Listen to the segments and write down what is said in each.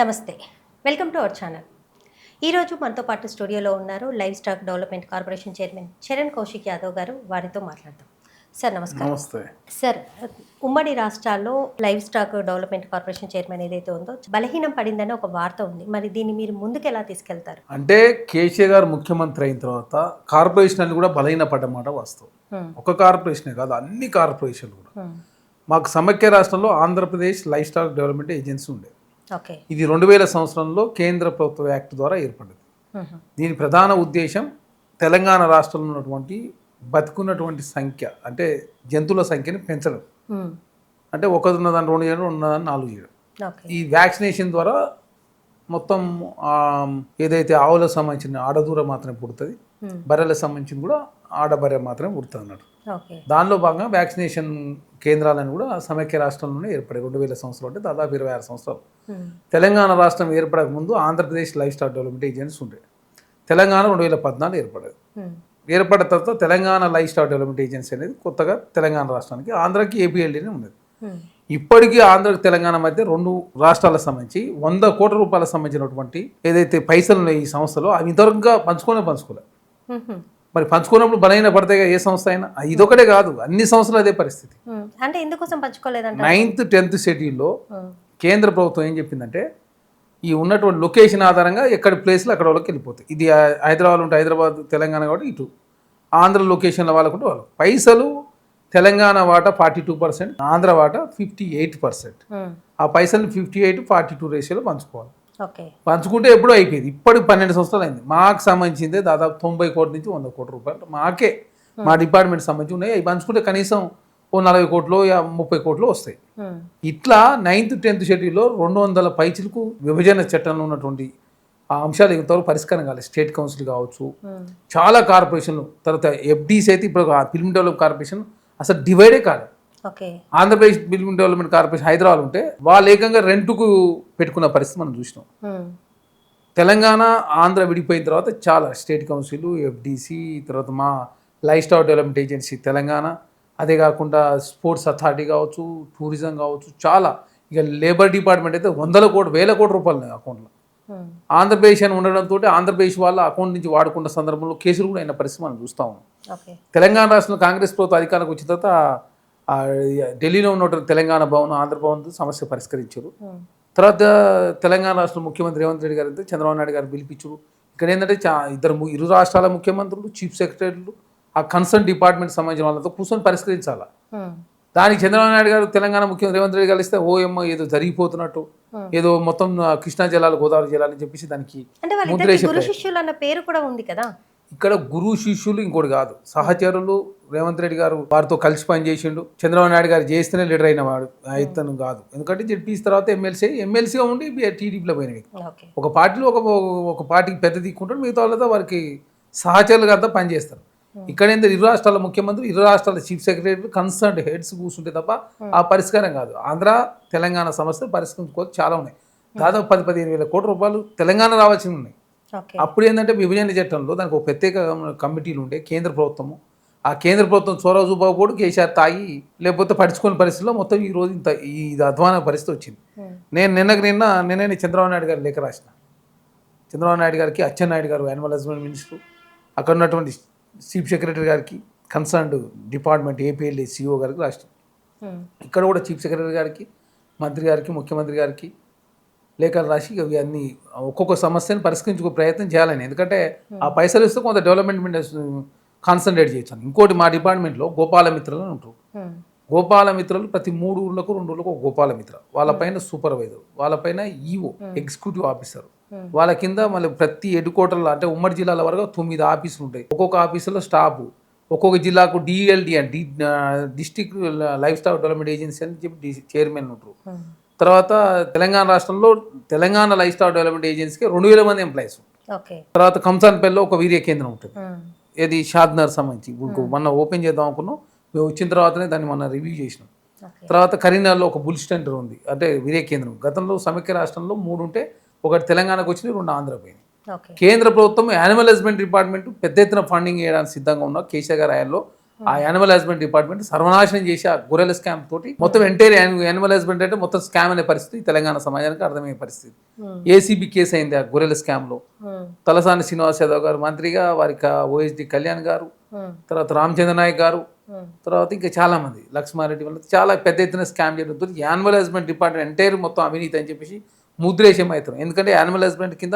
నమస్తే, welcome to our channel. ఈరోజు మనతో పాటు స్టూడియోలో ఉన్నారు live stack development corporation chairman Charan Kaushik Yadav గారు. వారితో మాట్లాడదాం. సార్ నమస్కారం. నమస్తే సార్, ఉమ్మడి రాష్ట్రాల్లో live stack development corporation chairman ఏదైతే ఉందో బలహీనం పడిందని ఒక వార్త ఉంది. మరి దీన్ని మీరు ముందుకు ఎలా తీసుకెళ్తారు? అంటే కేసీఆర్ గారు ముఖ్యమంత్రి అయిన తర్వాత కార్పొరేషన్ అని కూడా బలహీనపడ్డమాట వాస్తవం. ఒక కార్పొరేషనే కాదు, అన్ని కార్పొరేషన్లు కూడా. మాకు సమైక్య రాష్ట్రంలో Andhra Pradesh live stock development agency ఉండే. ఇది 2000 సంవత్సరంలో కేంద్ర ప్రభుత్వ యాక్ట్ ద్వారా ఏర్పడింది. దీని ప్రధాన ఉద్దేశం తెలంగాణ రాష్ట్రంలో ఉన్నటువంటి బతుకున్నటువంటి సంఖ్య, అంటే జంతువుల సంఖ్యని పెంచడం. అంటే ఒకటి ఉన్నదాన్ని 2 చేయడం, ఉన్నదాన్ని 4 చేయడం. ఈ వ్యాక్సినేషన్ ద్వారా మొత్తం ఏదైతే ఆవులకు సంబంధించిన ఆడదూర మాత్రమే పుడుతుంది, బర్రెలకు సంబంధించిన కూడా ఆడబర్రె మాత్రమే పుడుతుంది అన్నట్టు. దానిలో భాగంగా వ్యాక్సినేషన్ కేంద్రాలను కూడా సమైక్య రాష్ట్రంలోనే ఏర్పడాయి 2000 సంవత్సరాలు, అంటే దాదాపు 26 సంవత్సరాలు. తెలంగాణ రాష్ట్రం ఏర్పడక ముందు Andhra Pradesh live stock development agency ఉండే. తెలంగాణ 2014 ఏర్పడేది. ఏర్పడిన తర్వాత Telangana live stock development agency అనేది కొత్తగా తెలంగాణ రాష్ట్రానికి, ఆంధ్రాకి ఏపీఎల్డీనే ఉండేది. ఇప్పటికీ ఆంధ్రకి తెలంగాణ మధ్య 2 రాష్ట్రాలకు సంబంధించి 100 కోట్ల రూపాయలకు సంబంధించినటువంటి ఏదైతే పైసలు ఉన్నాయి ఈ సంస్థలో, అవి ఇంతవరకుగా పంచుకోలే. మరి పంచుకున్నప్పుడు బలైన పడతాయి ఏ సంస్థ అయినా. ఇదొకటే కాదు, అన్ని సంస్థలు అదే పరిస్థితి. అంటే ఎందుకోసం పంచుకోలేదంటే 9th 10th షెడ్యూల్లో కేంద్ర ప్రభుత్వం ఏం చెప్పిందంటే, ఈ ఉన్నటువంటి లొకేషన్ ఆధారంగా ఎక్కడ ప్లేస్లో అక్కడ వాళ్ళకి వెళ్ళిపోతాయి. ఇది హైదరాబాద్ ఉంటే హైదరాబాద్, తెలంగాణ కాబట్టి ఇటు, ఆంధ్ర లొకేషన్ల వాళ్ళకుంటే వాళ్ళు పైసలు. తెలంగాణ వాటా 42%, ఆంధ్ర వాటా 58%. ఆ పైసలు 58-42 రేషియోలో పంచుకోవాలి. పంచుకుంటే ఎప్పుడూ అయిపోయింది. ఇప్పటికి 12 సంవత్సరాలు అయింది. మాకు సంబంధించిందే దాదాపు 90 కోట్ల నుంచి 100 కోట్ల రూపాయలు మాకే, మా డిపార్ట్మెంట్ సంబంధించి ఉన్నాయి. అవి పంచుకుంటే కనీసం 40 కోట్లు 30 కోట్లు వస్తాయి. ఇట్లా 9th 10th షెడ్యూల్లో 200 పైచిలకు విభజన చట్టంలో ఉన్నటువంటి ఆ అంశాలు ఇంతవరకు పరిష్కారం కాలేదు. స్టేట్ కౌన్సిల్ కావచ్చు, చాలా కార్పొరేషన్లు, తర్వాత ఎఫ్డీస్ అయితే ఇప్పుడు ఫిల్మ్ డెవలప్ కార్పొరేషన్ అసలు డివైడే కాలేదు. Andhra Pradesh film development corporation Hyderabad ఉంటే వాళ్ళు ఏకంగా రెంట్కు పెట్టుకున్న పరిస్థితి మనం చూసినాం. తెలంగాణ ఆంధ్ర విడిపోయిన తర్వాత చాలా స్టేట్ కౌన్సిల్, ఎఫ్డీసీ, తర్వాత మా live stock development agency Telangana, అదే కాకుండా స్పోర్ట్స్ అథారిటీ కావచ్చు, టూరిజం కావచ్చు, చాలా. ఇక లేబర్ డిపార్ట్మెంట్ అయితే 100 కోట్లు 1000 కోట్ల రూపాయలు అకౌంట్లో. ఆంధ్రప్రదేశ్ అని ఉండడంతో ఆంధ్రప్రదేశ్ వాళ్ళ అకౌంట్ నుంచి వాడుకున్న సందర్భంలో కేసులు కూడా అయిన పరిస్థితి మనం చూస్తా ఉన్నాం. తెలంగాణ రాష్ట్రంలో కాంగ్రెస్ ప్రభుత్వం అధికారంలోకి వచ్చిన తర్వాత ఢిల్లీలో ఉన్న తెలంగాణ భవన్, ఆంధ్ర భవన్ సమస్య పరిష్కరించారు. తర్వాత తెలంగాణ రాష్ట్ర ముఖ్యమంత్రి రేవంత్ రెడ్డి గారు అయితే చంద్రబాబు నాయుడు గారు పిలిపించారు. ఇక్కడ ఏంటంటే ఇరు రాష్ట్రాల ముఖ్యమంత్రులు, చీఫ్ సెక్రటరీలు, ఆ కన్సర్న్ డిపార్ట్మెంట్ సంబంధించిన వాళ్ళతో కూర్చొని పరిష్కరించాలా. దానికి చంద్రబాబు నాయుడు గారు తెలంగాణ ముఖ్యమంత్రి రేవంత్ రెడ్డి కలిస్తే ఓఎమ్మ ఏదో జరిగిపోతున్నట్టు, ఏదో మొత్తం కృష్ణా జలాలు, గోదావరి జలాలు అని చెప్పేసి దానికి పేరు కూడా ఉంది కదా. ఇక్కడ గురు శిష్యులు ఇంకోటి కాదు, సహచరులు. రేవంత్ రెడ్డి గారు వారితో కలిసి పనిచేసిండు. చంద్రబాబు నాయుడు గారు చేస్తేనే లీడర్ అయిన వాడు అయితను కాదు. ఎందుకంటే జెడ్పీస్ తర్వాత ఎమ్మెల్సీగా ఉండి టీడీపీలో పోయినాడు. ఒక పార్టీలో ఒక పార్టీకి పెద్ద దిక్కుంటాడు, మిగతా వాళ్ళతో వారికి సహచరులుగా అంతా పనిచేస్తారు. ఇక్కడ ఏంటంటే ఇరు రాష్ట్రాల ముఖ్యమంత్రి, ఇరు రాష్ట్రాల చీఫ్ సెక్రటరీ, కన్సర్న్ హెడ్స్ కూర్చుంటే తప్ప ఆ పరిష్కారం కాదు. ఆంధ్ర తెలంగాణ సమస్యలు పరిష్కరించుకోవచ్చు చాలా ఉన్నాయి. దాదాపు 10-15 వేల కోట్ల రూపాయలు తెలంగాణ రావాల్సి ఉన్నాయి. అప్పుడు ఏంటంటే విభజన చట్టంలో దానికి ఒక ప్రత్యేక కమిటీలు ఉండే కేంద్ర ప్రభుత్వము. ఆ కేంద్ర ప్రభుత్వం చొరవ చూపకపోడు కేసీఆర్ తాగి లేకపోతే పడుచుకునే పరిస్థితిలో మొత్తం ఈ రోజు ఇంత ఇది అధ్వాన పరిస్థితి వచ్చింది. నేను నిన్ననే చంద్రబాబు నాయుడు గారు లేఖ రాసిన. చంద్రబాబు నాయుడు గారికి, అచ్చెన్నాయుడు గారు యానిమల్ హస్బెండరీ మినిస్టర్, అక్కడ ఉన్నటువంటి చీఫ్ సెక్రటరీ గారికి, కన్సర్న్డ్ డిపార్ట్మెంట్ ఏపీఎల్ఏ సిఇఓ గారికి రాష్ట్రం, ఇక్కడ కూడా చీఫ్ సెక్రటరీ గారికి, మంత్రి గారికి, ముఖ్యమంత్రి గారికి లేఖలు రాసి ఇవన్నీ ఒక్కొక్క సమస్యను పరిష్కరించుకో ప్రయత్నం చేయాలని. ఎందుకంటే ఆ పైసలు ఇస్తే కొంత డెవలప్మెంట్ కాన్సన్ట్రేట్ చేయొచ్చు. ఇంకోటి మా డిపార్ట్మెంట్లో గోపాలమిత్రులు అని ఉంటారు. గోపాలమిత్రులు ప్రతి 3 ఊర్లకు 2 ఊర్లకు ఒక గోపాలమిత్ర, వాళ్ళపైన సూపర్వైజర్, వాళ్ళపైన ఈఓ ఎగ్జిక్యూటివ్ ఆఫీసర్, వాళ్ళ కింద మళ్ళీ ప్రతి హెడ్ క్వార్టర్లో, అంటే ఉమ్మడి జిల్లాల వరకు 9 ఆఫీసులు ఉంటాయి. ఒక్కొక్క ఆఫీసులో స్టాఫ్, ఒక్కొక్క జిల్లాకు డిఎల్డి అంటే district live stock development agency అని చెప్పి చైర్మన్ ఉంటారు. తర్వాత తెలంగాణ రాష్ట్రంలో తెలంగాణ లైవ్ స్టాక్ డెవలప్మెంట్ ఏజెన్సీకి 2000 మంది ఎంప్లాయీస్. తర్వాత కంసాన్పల్లిలో ఒక వీర్య కేంద్రం ఉంటుంది, ఇది షాద్నగర్ సంబంధించి. మొన్న ఓపెన్ చేద్దాం అనుకున్నాం, మేము వచ్చిన తర్వాతనే దాన్ని మొన్న రివ్యూ చేసినాం. తర్వాత కరీంనగర్లో ఒక బుల్ సెంటర్ ఉంది, అంటే వీర్య కేంద్రం. గతంలో సమైక్య రాష్ట్రంలో 3 ఉంటే ఒకటి తెలంగాణకు వచ్చినాయి, 2 ఆంధ్ర పోయినాయి. కేంద్ర ప్రభుత్వం యానిమల్ హస్బెండరీ డిపార్ట్మెంట్ పెద్ద ఎత్తున ఫండింగ్ చేయడానికి సిద్ధంగా ఉన్న కేసీఆర్ గారి ఆయనలో ఆ యానిమల్ హస్బెండ్ డిపార్ట్మెంట్ సర్వనాశనం చేసి ఆ గొర్రెల స్కామ్ తోటి మొత్తం ఎంటైర్ యానిమల్ హస్బెండ్ అంటే మొత్తం స్కామ్ అనే పరిస్థితి తెలంగాణ సమాజానికి అర్థమయ్యే పరిస్థితి. ఏసీబీ కేసు అయింది ఆ గొర్రెల స్కామ్లో. తలసాని శ్రీనివాస్ యాదవ్ గారు మంత్రిగా, వారికి ఓఎస్డి కళ్యాణ్ గారు, తర్వాత రామచంద్ర నాయక్ గారు, తర్వాత ఇంకా చాలా మంది లక్ష్మారెడ్డి వల్ల చాలా పెద్ద ఎత్తున స్కామ్ చేయడంతో యానిమల్ హస్బెండ్ డిపార్ట్మెంట్ ఎంటైర్ మొత్తం అవినీతి అని చెప్పేసి ముద్రేషం అవుతున్నాం. ఎందుకంటే యానిమల్ హస్బెండ్ కింద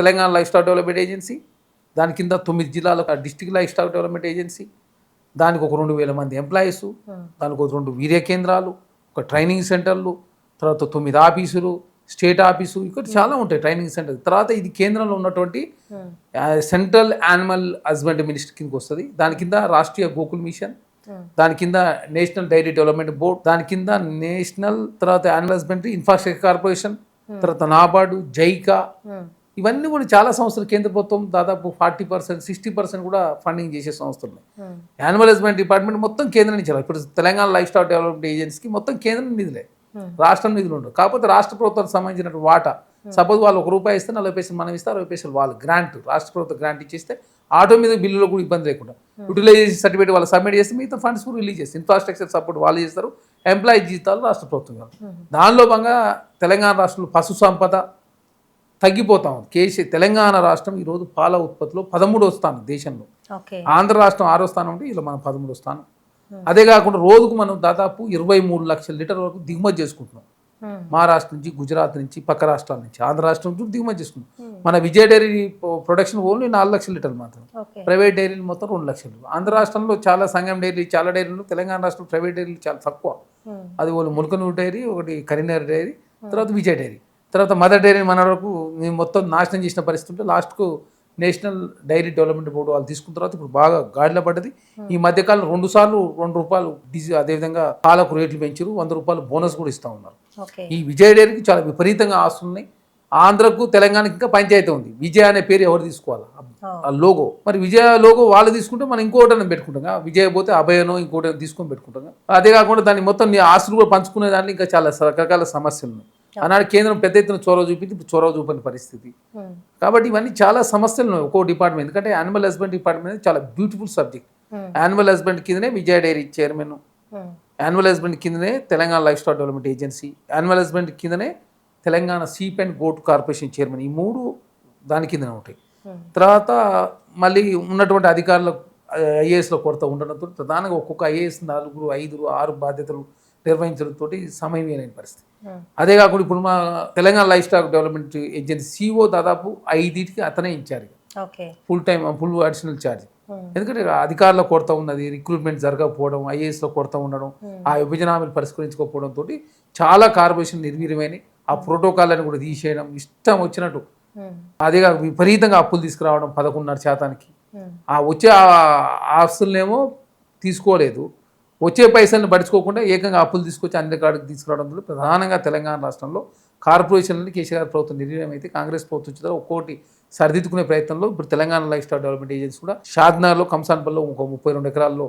Telangana life stock development agency, దాని కింద 9 జిల్లాలకు district life stock development agency, దానికి ఒక 2,000 మంది ఎంప్లాయీస్, దానికి ఒక 2 వీర్య కేంద్రాలు, ఒక ట్రైనింగ్ సెంటర్లు, తర్వాత 9 ఆఫీసులు, స్టేట్ ఆఫీసు, ఇక్కడ చాలా ఉంటాయి ట్రైనింగ్ సెంటర్. తర్వాత ఇది కేంద్రంలో ఉన్నటువంటి సెంట్రల్ యానిమల్ హస్బెండరీ మినిస్టర్ కిందకి వస్తుంది. దాని కింద రాష్ట్రీయ గోకుల్ మిషన్, దాని కింద నేషనల్ డైరీ డెవలప్మెంట్ బోర్డ్, దాని కింద నేషనల్ తర్వాత యానిమల్ హస్బెండరీ ఇన్ఫ్రాస్ట్రక్చర్ కార్పొరేషన్, తర్వాత నాబార్డు, జైకా, ఇవన్నీ కూడా చాలా సంస్థలు కేంద్ర ప్రభుత్వం దాదాపు 40%, 60% కూడా ఫండింగ్ చేసే సంస్థలు ఉన్నాయి. యానిమల్ హస్బెండరీ డిపార్ట్మెంట్ మొత్తం కేంద్రం నుంచి. ఇప్పుడు తెలంగాణ లైఫ్ స్టాక్ డెవలప్మెంట్ ఏజెన్సీకి మొత్తం కేంద్రం నిధులే, రాష్ట్రం నిధులు ఉండవు. కాకపోతే రాష్ట్ర ప్రభుత్వానికి సంబంధించిన వాటా, సపోజ్ వాళ్ళు ₹1 ఇస్తే 40 పైసలు మనం ఇస్తే 60 పైసలు వాళ్ళు గ్రాంట్, రాష్ట్ర ప్రభుత్వం గ్రాంట్ ఇచ్చేస్తే ఆటో మీద బిల్లులో కూడా ఇబ్బంది లేకుండా యూటిలైజేషన్ సర్టిఫికేట్ వాళ్ళు సబ్మిట్ చేస్తే మిగతా ఫండ్స్ కూడా రిలీజ్ చేస్తారు. ఇన్ఫ్రాస్ట్రక్చర్ సపోర్ట్ వాళ్ళు చేస్తారు, ఎంప్లాయీ జీతాలు రాష్ట్ర ప్రభుత్వం. దానిలో భాగంగా తెలంగాణ రాష్ట్రంలో పశు సంపద తగ్గిపోతా ఉంది. తెలంగాణ రాష్ట్రం ఈరోజు పాల ఉత్పత్తిలో 13వ స్థానం దేశంలో. ఆంధ్ర రాష్ట్రం 6వ స్థానం ఉంటే ఇలా మనం 13వ స్థానం. అదే కాకుండా రోజుకు మనం దాదాపు 23 లక్షల లీటర్ వరకు దిగుమతి చేసుకుంటున్నాం. మహారాష్ట్ర నుంచి, గుజరాత్ నుంచి, పక్క రాష్ట్రాల నుంచి, ఆంధ్ర రాష్ట్రం నుంచి దిగుమతి చేసుకుంటున్నాం. మన విజయ డైరీ ప్రొడక్షన్ ఓన్లీ 4 లక్షల లీటర్లు మాత్రం, ప్రైవేట్ డైరీలు మొత్తం 2 లక్షలు. ఆంధ్ర రాష్ట్రంలో చాలా సంఘం డైరీ, చాలా డైరీలు. తెలంగాణ రాష్ట్రంలో ప్రైవేట్ డైరీలు చాలా తక్కువ. అది వాళ్ళు ములకనూరు డైరీ, ఒకటి కరీంనగర్ డైరీ, తర్వాత విజయ డైరీ, తర్వాత మదర్ డైరీ మన వరకు మేము మొత్తం నాశనం చేసిన పరిస్థితి ఉంటే లాస్ట్కు నేషనల్ డైరీ డెవలప్మెంట్ బోర్డు వాళ్ళు తీసుకున్న తర్వాత ఇప్పుడు బాగా గాడిలో పడ్డది. ఈ మధ్యకాలం 2 సార్లు ₹2 అదేవిధంగా పాలకు రేట్లు పెంచారు, ₹100 బోనస్ కూడా ఇస్తూ ఉన్నారు. ఈ విజయ డైరీకి చాలా విపరీతంగా ఆస్తులు ఉన్నాయి. ఆంధ్రకు తెలంగాణకి ఇంకా పంచాయతీ ఉంది. విజయ అనే పేరు ఎవరు తీసుకోవాలి, ఆ లోగో. మరి విజయ లోగో వాళ్ళు తీసుకుంటే మనం ఇంకోటి పెట్టుకుంటాం, విజయ పోతే అభయనో ఇంకోటి తీసుకొని పెట్టుకుంటాం. అదే కాకుండా దాన్ని మొత్తం ఆస్తులు కూడా పంచుకునే దాంట్లో ఇంకా చాలా రకరకాల సమస్యలు ఉన్నాయి. ఆనాడు కేంద్రం పెద్ద ఎత్తున చొరవ చూపింది, ఇప్పుడు చొరవ చూపని పరిస్థితి. కాబట్టి ఇవన్నీ చాలా సమస్యలు ఉన్నాయి ఒక్కో డిపార్ట్మెంట్. ఎందుకంటే యానిమల్ హస్బెండ్ డిపార్ట్మెంట్ చాలా బ్యూటిఫుల్ సబ్జెక్ట్. యానిమల్ హస్బెండ్ కిందనే Vijaya dairy chairman, animal husband కిందనే Telangana life stock development agency, animal husband కిందనే Telangana sheep and goat corporation chairman. ఈ 3 దాని కిందనే ఉంటాయి. తర్వాత మళ్ళీ ఉన్నటువంటి అధికారులు ఐఏఎస్లో కొరత ఉండడంతో ప్రధానంగా ఒక్కొక్క ఐఏఎస్ 4, 5, 6 బాధ్యతలు నిర్వహించడంతో సమయం లేని పరిస్థితి. అదే కాకుండా ఇప్పుడు మా Telangana life stock development agency CEO దాదాపు 5కి అతనే ఇన్ఛార్జ్, ఫుల్ అడిషనల్ ఛార్జ్. ఎందుకంటే అధికారుల కొరత ఉన్నది, రిక్రూట్మెంట్ జరగకపోవడం, ఐఏఎస్లో కొరత ఉండడం, ఆ విభజన హామీలు పరిష్కరించుకోకపోవడంతో చాలా కార్పొరేషన్ నిర్వీర్యమైన ఆ ప్రోటోకాల్ అని కూడా తీసేయడం, ఇష్టం వచ్చినట్టు. అదేగా విపరీతంగా అప్పులు తీసుకురావడం 11.5%. ఆ వచ్చే ఆస్తులనేమో తీసుకోలేదు, వచ్చే పైసలను పడుచుకోకుండా ఏకంగా అప్పులు తీసుకొచ్చి అన్ని కాడికి తీసుకురావడంతో ప్రధానంగా తెలంగాణ రాష్ట్రంలో కార్పొరేషన్లని కేసీఆర్ ప్రభుత్వం నిర్ణయం అయితే కాంగ్రెస్ ప్రభుత్వం ఒక్కోటి సరిదిద్దుకునే ప్రయత్నంలో ఇప్పుడు Telangana life stock development agency కూడా షాద్నగర్లో, కంసాన్పల్లిలో ఒక 32 ఎకరాల్లో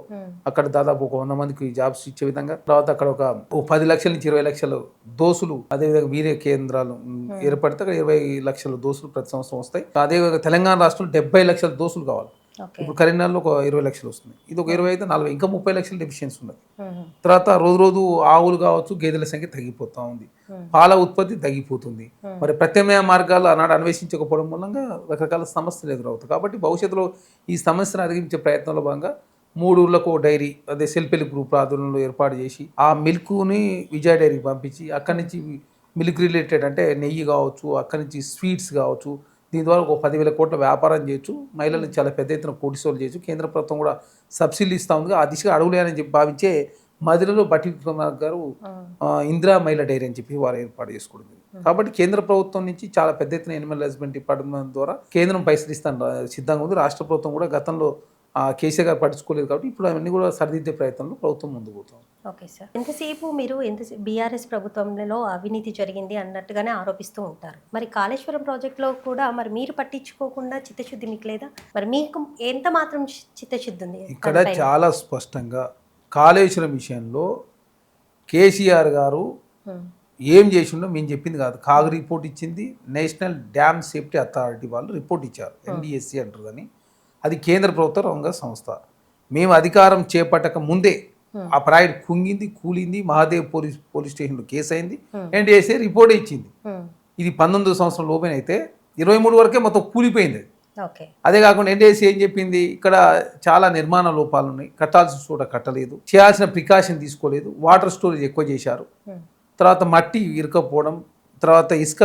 అక్కడ దాదాపు ఒక 100 మందికి జాబ్స్ ఇచ్చే విధంగా, తర్వాత అక్కడ ఒక 10 లక్షల నుంచి 20 లక్షల దోసులు, అదేవిధంగా వీర్య కేంద్రాలు ఏర్పడితే అక్కడ 20 లక్షల దోసులు ప్రతి సంవత్సరం వస్తాయి. అదేవిధంగా తెలంగాణ రాష్ట్రంలో 70 లక్షల దోసులు కావాలి. ఇప్పుడు కరీంనగర్లో ఒక 20 లక్షలు వస్తుంది, ఇది ఒక 20 అయితే 40, ఇంకా 30 లక్షల డెఫిషియన్సీ ఉన్నది. తర్వాత రోజు ఆవులు కావచ్చు, గేదెల సంఖ్య తగ్గిపోతూ ఉంది, పాల ఉత్పత్తి తగ్గిపోతుంది. మరి ప్రత్యామ్నాయ మార్గాలు ఆనాడు అన్వేషించకపోవడం మూలంగా రకరకాల సమస్యలు ఎదురవుతాయి. కాబట్టి భవిష్యత్తులో ఈ సమస్యను అధిగమించే ప్రయత్నంలో భాగంగా 3 ఊళ్ళకు డైరీ, అదే సెల్ఫ్ హెల్ప్ గ్రూప్ ఆధ్వర్యంలో ఏర్పాటు చేసి ఆ మిల్క్ని విజయ డైరీకి పంపించి అక్కడి నుంచి మిల్క్ రిలేటెడ్ అంటే నెయ్యి కావచ్చు, అక్కడి నుంచి స్వీట్స్ కావచ్చు, దీని ద్వారా ఒక 10,000 కోట్ల వ్యాపారం చేయొచ్చు, మహిళలు చాలా పెద్ద ఎత్తున కోటిసోలు చేయొచ్చు. కేంద్ర ప్రభుత్వం కూడా సబ్సిడీలు ఇస్తూ ఉంది. ఆ దిశగా అడుగులేనని చెప్పి భావించే మదిరలో బట్టి విక్రమార్క గారు ఇందిరా మహిళా డైరీ అని చెప్పి వారు ఏర్పాటు చేసుకోవడం. కాబట్టి కేంద్ర ప్రభుత్వం నుంచి చాలా పెద్ద ఎత్తున యానిమల్ హస్బెండ్ డిపార్ట్మెంట్ ద్వారా కేంద్రం పైసలు ఇస్తాను సిద్ధంగా ఉంది. రాష్ట్ర ప్రభుత్వం కూడా గతంలో కేసీఆర్ గారు పట్టించుకోలేదు కాబట్టి ఇప్పుడు అవన్నీ కూడా సరిదిద్దే ప్రయత్నంలో ప్రభుత్వం ముందుకు పోతుంది. ఓకే సార్, ఎంతసేపు మీరు బీఆర్ఎస్ ప్రభుత్వంలో అవినీతి జరిగింది అన్నట్టుగానే ఆరోపిస్తూ ఉంటారు. మరి కాళేశ్వరం ప్రాజెక్టులో కూడా మరి మీరు పట్టించుకోకుండా చిత్తశుద్ధి మీకు లేదా? మరి మీకు ఎంత మాత్రం చిత్తశుద్ధి ఉంది? ఇక్కడ చాలా స్పష్టంగా కాళేశ్వరం విషయంలో కేసీఆర్ గారు ఏం చేసిండో మేము చెప్పింది కాదు, కాగ్ రిపోర్ట్ ఇచ్చింది, నేషనల్ డ్యామ్ సేఫ్టీ అథారిటీ వాళ్ళు రిపోర్ట్ ఇచ్చారు, NDSC అంటారు. కానీ అది కేంద్ర ప్రభుత్వ రంగ సంస్థ. మేము అధికారం చేపట్టక ముందే ఆ ప్రాజెక్ట్ కుంగింది, కూలింది, మహాదేవ్ పోలీస్ స్టేషన్లో కేసు అయింది, ఎన్డీఏసీ రిపోర్ట్ ఇచ్చింది. ఇది 19 సంవత్సరం ఓపెన్ అయితే 23 వరకే మొత్తం కూలిపోయింది. ఓకే. అదే కాకుండా ఎన్డీఏసీ ఏం చెప్పింది, ఇక్కడ చాలా నిర్మాణ లోపాలు ఉన్నాయి, కట్టాల్సిన చోట కట్టలేదు, చేయాల్సిన ప్రికాషన్ తీసుకోలేదు, వాటర్ స్టోరేజ్ ఎక్కువ చేశారు, తర్వాత మట్టి ఇరుకపోవడం, తర్వాత ఇసుక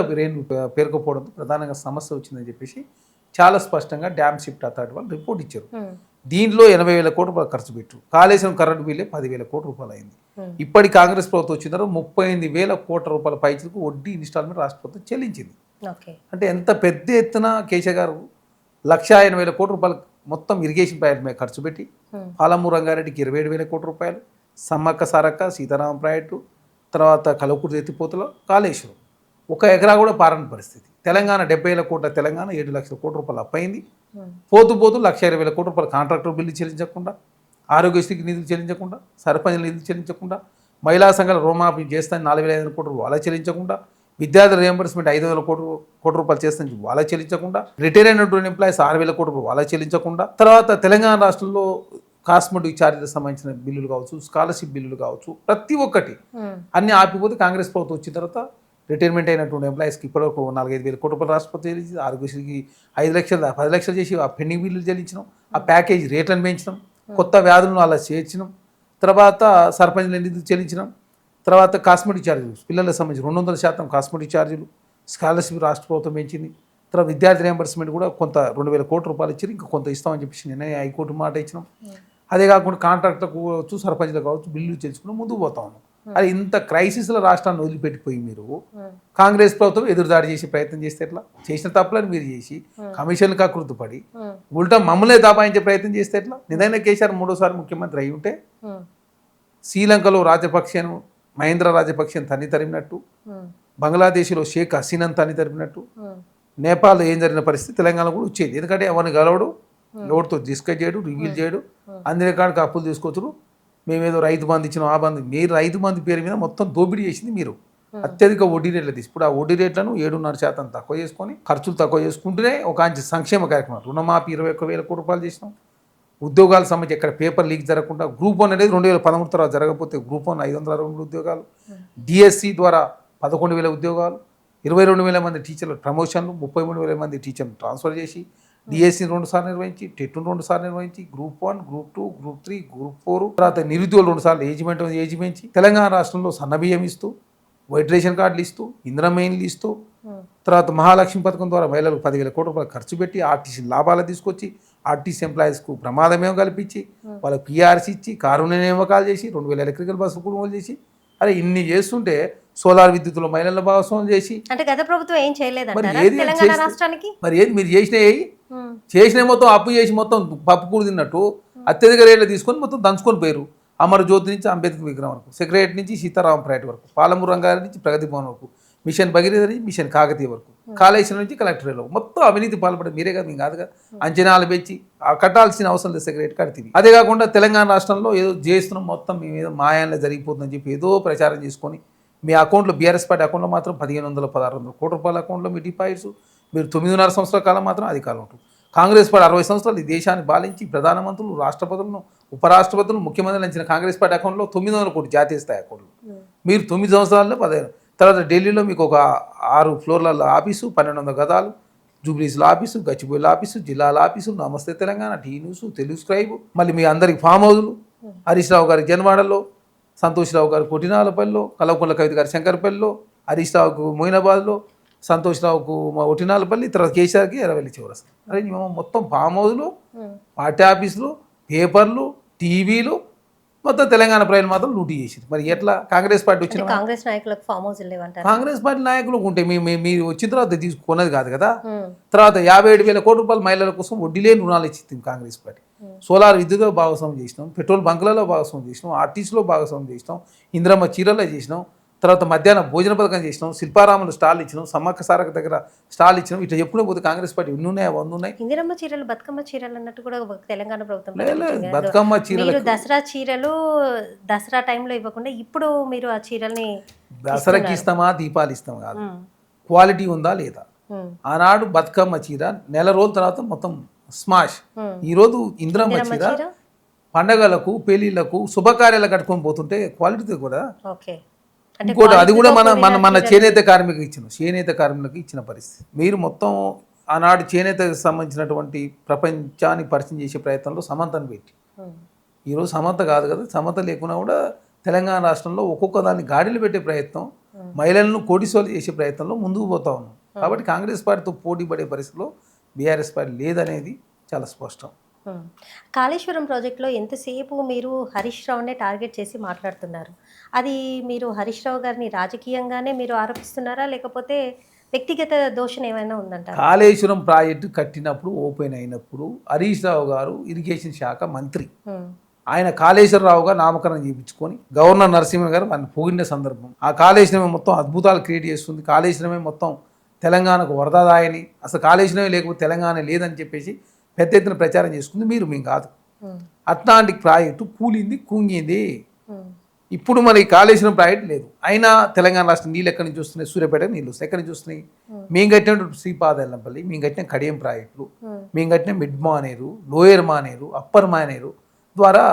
పేరుకపోవడం ప్రధానంగా సమస్య వచ్చిందని చెప్పేసి చాలా స్పష్టంగా డ్యామ్ షిఫ్ట్ అథారిటీ వాళ్ళు రిపోర్ట్ ఇచ్చారు. దీనిలో 80,000 కోట్ల రూపాయలు ఖర్చు పెట్టు, కాళేశ్వరం కరెంటు బిల్లే 10,000 కోట్ల రూపాయలు అయింది. ఇప్పటి కాంగ్రెస్ ప్రభుత్వం వచ్చిన తర్వాత 38,000 కోట్ల రూపాయల పైచలకు వడ్డీ ఇన్స్టాల్మెంట్ రాష్ట్ర ప్రభుత్వం చెల్లించింది. అంటే ఎంత పెద్ద ఎత్తున కేసీఆర్ గారు 1,80,000 కోట్ల రూపాయలు మొత్తం ఇరిగేషన్ ప్రాజెక్ట్ మీద ఖర్చు పెట్టి, పాలమూరు రంగారెడ్డికి 27,000 కోట్ల రూపాయలు, సమ్మక్క సారక్క సీతారామ ప్రాజెక్టు, తర్వాత కలవకూరు ఎత్తిపోతలో, కాళేశ్వరం 1 ఎకరా కూడా పారని పరిస్థితి. తెలంగాణ 70,000 కోట్ల, తెలంగాణ 7 లక్షల కోట్ల రూపాయలు అప్పయింది. పోతూ 1,20,000 కోట్ల రూపాయలు కాంట్రాక్టర్ బిల్లు చెల్లించకుండా, ఆరోగ్యశ్రీకి నిధులు చెల్లించకుండా, సర్పంచ్ నిధులు చెల్లించకుండా, మహిళా సంఘాల రుణమాఫీ చేస్తాను 4,500 కోట్ల రూపాయలు వాళ్ళ చెల్లించకుండా, విద్యార్థుల రియంబర్స్మెంట్ 5,000 కోట్ల రూపాయలు చేస్తాను వాళ్ళ చెల్లించకుండా, రిటైర్ అయినటువంటి ఎంప్లాయీస్ 6,000 కోట్ల రూపాయలు వాళ్ళ చెల్లించకుండా, తర్వాత తెలంగాణ రాష్ట్రంలో కాస్మెటిక్ ఛార్జీలకు సంబంధించిన బిల్లులు కావచ్చు, స్కాలర్షిప్ బిల్లులు కావచ్చు, ప్రతి ఒక్కటి అన్ని ఆపిపోతే కాంగ్రెస్ ప్రభుత్వం వచ్చిన తర్వాత రిటైర్మెంట్ అయినటువంటి ఎంప్లాయీస్కి ఇప్పటివరకు 4,500 కోట్ల రూపాయలు రాష్ట్రపతి చెల్లించి, ఆరోగ్యశ్రీకి 5 లక్షలు 10 లక్షలు చేసి ఆ పెండింగ్ బిల్లులు చెల్లించినాం, ఆ ప్యాకేజ్ రేట్లను పెంచినాం, కొత్త వ్యాధులను అలా చేర్చినాం, తర్వాత సర్పంచ్ల నిధులు చెల్లించినాం, తర్వాత కాస్మెటిక్ ఛార్జీలు పిల్లలకు సంబంధించి 200% కాస్మెటిక్ ఛార్జీలు, స్కాలర్షిప్ రాష్ట్ర ప్రభుత్వం పెంచింది. తర్వాత విద్యార్థి రియంబర్స్మెంట్ కూడా కొంత 2,000 కోట్ల రూపాయలు ఇచ్చారు, ఇంకా కొంత ఇస్తామని చెప్పేసి నిన్న హైకోర్టు మాట ఇచ్చినాం. అదే కాకుండా కాంట్రాక్టర్లకు కావచ్చు, సర్పంచ్లకు కావచ్చు బిల్లులు చెల్లించుకుని ముందుకు పోతా ఉన్నాం. అది ఇంత క్రైసిస్లో రాష్ట్రాన్ని వదిలిపెట్టిపోయి మీరు కాంగ్రెస్ ప్రభుత్వం ఎదురుదాడి చేసే ప్రయత్నం చేస్తే ఎట్లా? చేసిన తప్పులను మీరు చేసి కమిషన్లకు అకృతపడి ఉల్టా మమ్మల్నే దాబాయించే ప్రయత్నం చేస్తే ఎట్లా? నిజంగా కేసీఆర్ 3వ ముఖ్యమంత్రి అయి ఉంటే శ్రీలంకలో రాజపక్షను, మహేంద్ర రాజపక్షను తన్ని తరిమినట్టు, బంగ్లాదేశ్లో షేక్ హసీనాను తన్ని తరిమినట్టు, నేపాల్లో ఏం జరిగిన పరిస్థితి తెలంగాణ కూడా వచ్చేది. ఎందుకంటే ఎవరిని గలవడు, ఎవరితో డిస్కస్ చేయడు, రివీల్ చేయడు, అన్ని రకాలకు అప్పులు తీసుకొచ్చుడు. మేమేదో రైతు బంధు ఇచ్చినాం, ఆ బంధు, మీరు రైతు బంధు పేరు మీద మొత్తం దోపిడీ చేసింది మీరు. అత్యధిక వడ్డీ రేట్లు తీసి ఇప్పుడు ఆ వడ్డీ రేట్లను 7.5% తక్కువ చేసుకొని ఖర్చులు తక్కువ చేసుకుంటూనే ఒక మంచి సంక్షేమ కార్యక్రమాలు, రుణమాఫీ 21,000 కోట్ల రూపాయలు చేసినాం. ఉద్యోగాల సంబంధించి ఎక్కడ పేపర్ లీక్ జరగకుండా, గ్రూప్ 1 అనేది 2013 తర్వాత జరగకపోతే గ్రూప్ 1 563 ఉద్యోగాలు, డిఎస్సి ద్వారా 11,000 ఉద్యోగాలు, 22,000 మంది టీచర్ల ప్రమోషన్లు, 33,000 మంది టీచర్లు ట్రాన్స్ఫర్ చేసి, డిఎస్సిని 2 సార్లు నిర్వహించి, టెట్ను 2 సార్లు నిర్వహించి, గ్రూప్ 1, గ్రూప్ 2, గ్రూప్ 3, గ్రూప్ 4, తర్వాత నిరుద్యోగులు 2 సార్లు ఏజ్ పెంచి, తెలంగాణ రాష్ట్రంలో సన్నబియ్యం ఇస్తూ, వైట్ రేషన్ కార్డులు ఇస్తూ, ఇంద్రమైన్లు ఇస్తూ, తర్వాత మహాలక్ష్మి పథకం ద్వారా మహిళలకు 10,000 కోట్ల రూపాయలు ఖర్చు పెట్టి ఆర్టీసీ లాభాలు తీసుకొచ్చి, ఆర్టీసీ ఎంప్లాయీస్కు ప్రమాదమేమో కల్పించి, వాళ్ళకు పిఆర్సీ ఇచ్చి, కారు నియామకాలు చేసి, 2,000 ఎలక్ట్రికల్ బస్సులు కొనుగోలు చేసి, అరే ఇన్ని చేస్తుంటే సోలార్ విద్యుత్తులో మహిళల భాగస్వామ్యం చేసి, అంటే గత ప్రభుత్వం ఏం చేయలేదంటారా మరి తెలంగాణ రాష్ట్రానికి? మరి ఏది మీరు చేసిన మొత్తం అప్పు చేసి మొత్తం పప్పు కూడి తిన్నట్టు అత్యధిక రేట్లు తీసుకొని మొత్తం దంచుకొని పోయారు. అమరజ్యోతి నుంచి అంబేద్కర్ విగ్రహం వరకు, సెక్రటరీ నుంచి సీతారామ ప్రాజెక్ట్ వరకు, పాలమూరు రంగారెడ్డి నుంచి ప్రగతి భవన్ వరకు, మిషన్ భగీరథ నుంచి మిషన్ కాకతీయ వరకు, కాళేశ్వరం నుంచి కలెక్టరేట్ వరకు మొత్తం అవినీతి పాల్పడే మీరే కదా, మీకు కాదుగా. అంచనాలు పెంచి కట్టాల్సిన అవసరం లేదు, సెక్రటరీ కడితే. అదే కాకుండా తెలంగాణ రాష్ట్రంలో ఏదో చేస్తున్నాం, మొత్తం మీ మీద మాయాల్లో జరిగిపోతుందని చెప్పి ఏదో ప్రచారం చేసుకొని మీ అకౌంట్లో, బీఆర్ఎస్ పార్టీ అకౌంట్లో మాత్రం 1,500, 1,600 కోట్ల రూపాయల అకౌంట్లో మీ డిపాజిట్స్, మీరు 9.5 సంవత్సరాల కాలం మాత్రం అధికారులు ఉంటారు. కాంగ్రెస్ పార్టీ 60 సంవత్సరాలు ఈ దేశాన్ని పాలించి ప్రధానమంత్రులు, రాష్ట్రపతులను, ఉపరాష్ట్రపతులను, ముఖ్యమంత్రులు ఇచ్చిన కాంగ్రెస్ పార్టీ అకౌంట్లో 900 కోట్లు జాతీయ స్థాయి అకౌంట్లు. మీరు 9 సంవత్సరాల్లో 15. తర్వాత ఢిల్లీలో మీకు ఒక 6 ఫ్లోర్ల ఆఫీసు, 1,200 గదాలు, జూబ్లీస్లో ఆఫీసు, గచ్చిబౌలిలో ఆఫీసు, జిల్లాల office, Namaste Telangana, T News, Telugu Scribe, మళ్ళీ మీ అందరికి ఫామ్ హౌజులు, హరీష్ రావు గారి జన్వాడలో, సంతోష్ రావు గారు కొట్టినాలపల్లిలో, కల్వకుంట్ల కవిత గారి శంకర్పల్లిలో, హరీష్ రావుకు మొయినాబాద్లో, సంతోష్ రావుకు ఒటినాలపల్లి, తర్వాత కేసీఆర్కి ఎర్రవెల్లి చౌరస్తా. అరే మొత్తం ఫామ్ హౌస్లు, పార్టీ ఆఫీసులు, పేపర్లు, టీవీలు, మొత్తం తెలంగాణ ప్రజలు మాత్రం లూటీ చేసింది. మరి ఎట్లా కాంగ్రెస్ పార్టీ వచ్చిన కాంగ్రెస్ నాయకులకు ఫామ్ హౌస్ లేవంటారు. కాంగ్రెస్ పార్టీ నాయకులకు ఉంటే మీరు వచ్చిన తర్వాత తీసుకున్నది కాదు కదా. తర్వాత 57,000 కోట్ల రూపాయలు మహిళల కోసం వడ్డీ లేని రుణాలు ఇచ్చింది కాంగ్రెస్ పార్టీ. సోలార్ విద్యుత్లో భాగస్వామ్యం చేసినాం, పెట్రోల్ బంకులలో భాగస్వామ్యం చేసినాం, ఆర్టీసీలో భాగస్వామ్యం చేసినాం, ఇంద్రమ్మ చీరలో చేసినాం, తర్వాత మధ్యాహ్న భోజన పథకం చేసినాం, శిల్పారాములు స్టాల్ ఇచ్చినాం, సమ్మక్క సారక దగ్గర స్టాల్ ఇచ్చినాం. ఇట్లా చెప్పుకునే పోతే కాంగ్రెస్ పార్టీ ఎన్ని ఉన్నాయి, 100 ఉన్నాయి. ఇందిరమ్మ చీరలు, బతుకమ్మ చీరలు అన్నట్టు కూడా తెలంగాణ ప్రభుత్వం బతుకమ్మ చీరలు, దసరా చీరలు దసరా టైంలో ఇవ్వకుండా ఇప్పుడు మీరు ఆ చీరల్ని దసరాకి ఇస్తామా, దీపాలు ఇస్తాం కాదు, క్వాలిటీ ఉందా లేదా. ఆనాడు బతుకమ్మ చీర నెల రోజుల తర్వాత మొత్తం స్మాష్. ఈరోజు ఇందిరమ్మ చీర పండగలకు పెళ్ళిళ్ళకు శుభకార్యాలు కట్టుకొని పోతుంటే క్వాలిటీతో కూడా ఓకే. ఇంకోటి అది కూడా మన చేనేత కార్మికులకు ఇచ్చిన పరిస్థితి. మీరు మొత్తం ఆనాడు చేనేతకు సంబంధించినటువంటి ప్రపంచాన్ని పరిచయం చేసే ప్రయత్నంలో సమంతను పెట్టి ఈరోజు సమంత కాదు కదా, సమంత లేకున్నా కూడా తెలంగాణ రాష్ట్రంలో ఒక్కొక్క దాన్ని గాడిలు పెట్టే ప్రయత్నం, మహిళలను కోటిసోలు చేసే ప్రయత్నంలో ముందుకు పోతా ఉన్నాం. కాబట్టి కాంగ్రెస్ పార్టీతో పోటీ పడే పరిస్థితిలో బీఆర్ఎస్ పార్టీ లేదనేది చాలా స్పష్టం. కాళేశ్వరం ప్రాజెక్టులో ఎంతసేపు మీరు హరీష్ రావునే టార్గెట్ చేసి మాట్లాడుతున్నారు. అది మీరు హరీష్ రావు గారిని రాజకీయంగానే మీరు ఆరోపిస్తున్నారా, లేకపోతే వ్యక్తిగత దోషం ఏమైనా ఉందంటారా? కాళేశ్వరం ప్రాజెక్టు కట్టినప్పుడు ఓపెన్ అయినప్పుడు హరీష్ రావు గారు ఇరిగేషన్ శాఖ మంత్రి, ఆయన కాళేశ్వరరావుగా నామకరణం చేయించుకొని గవర్నర్ నరసింహన్ గారు మన పొగిడిన సందర్భం. ఆ కాళేశ్వరమే మొత్తం అద్భుతాలు క్రియేట్ చేస్తుంది, కాళేశ్వరమే మొత్తం తెలంగాణకు వరదాదాయని, అసలు కాళేశ్వరమే లేకపోతే తెలంగాణ లేదని చెప్పేసి పెద్ద ఎత్తున ప్రచారం చేసుకుంది మేము కాదు. అట్లాంటి ప్రాజెక్టు కూలింది, కుంగింది. ఇప్పుడు మన ఈ కాళేశ్వరం ప్రాజెక్టు లేదు, అయినా తెలంగాణ రాష్ట్రం నీళ్ళు ఎక్కడి నుంచి వస్తున్నాయి? సూర్యాపేట నీళ్ళు వస్తాయి. ఎక్కడి నుంచి వస్తున్నాయి? మేము కట్టినటువంటి శ్రీపాదెల్లంపల్లి, మేము కట్టిన కడియం ప్రాజెక్టులు, మేము కట్టిన mid Maneru, lower Maneru, upper Maneru ద్వారా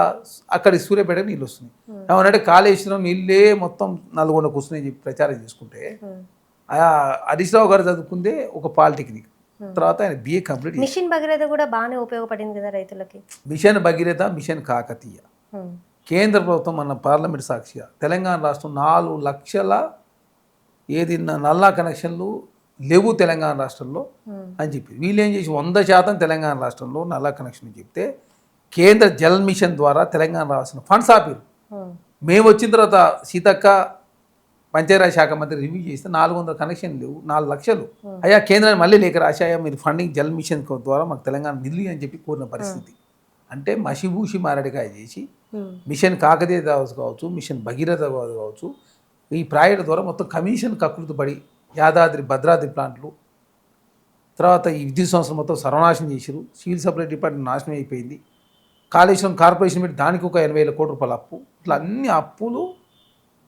అక్కడి సూర్యాపేటకు నీళ్ళు వస్తున్నాయి. ఏమనంటే కాళేశ్వరం నీళ్ళే మొత్తం నల్గొండ కూర్చుని చెప్పి ప్రచారం చేసుకుంటే, హరీష్ రావు గారు చదువుకుందే ఒక పాలిటెక్నిక్, తర్వాత ఆయన BA కంప్లీట్. మిషన్ భగీరథ కూడా బాగానే ఉపయోగపడింది కదా రైతులకి. మిషన్ భగీరథ, మిషన్ కాకతీయ, కేంద్ర ప్రభుత్వం మన పార్లమెంట్ సాక్షిగా తెలంగాణ రాష్ట్రం 4 లక్షల నల్లా కనెక్షన్లు లేవు తెలంగాణ రాష్ట్రంలో అని చెప్పి వీళ్ళు ఏం చేసి 100% తెలంగాణ రాష్ట్రంలో నల్లా కనెక్షన్ చెప్తే కేంద్ర జల్ మిషన్ ద్వారా తెలంగాణ రావాల్సిన ఫండ్స్ ఆపిరు. మేము వచ్చిన తర్వాత సీతక్క పంచాయతీరాజ్ శాఖ మంత్రి రివ్యూ చేస్తే 400 కనెక్షన్ లేవు, 4 లక్షలు. అయ్యా కేంద్రాన్ని మళ్ళీ లేఖ రాశాయా మీరు ఫండింగ్ జల్ మిషన్ ద్వారా మాకు తెలంగాణ నిధులు అని చెప్పి కోరిన పరిస్థితి. అంటే మసిబూసి మారడికాయ చేసి మిషన్ కాకతీయ కావచ్చు, మిషన్ భగీరథ కావచ్చు, ఈ ప్రాజెక్టు ద్వారా మొత్తం కమిషన్ కకృతి పడి యాదాద్రి భద్రాద్రి ప్లాంట్లు, తర్వాత ఈ విద్యుత్ సంస్థలు మొత్తం సర్వనాశనం చేశారు. సివిల్ సప్లై డిపార్ట్మెంట్ నాశనం అయిపోయింది. కాళేశ్వరం కార్పొరేషన్ పెట్టి దానికి ఒక 80,000 కోట్ల రూపాయల అప్పు. ఇట్లా అన్ని అప్పులు,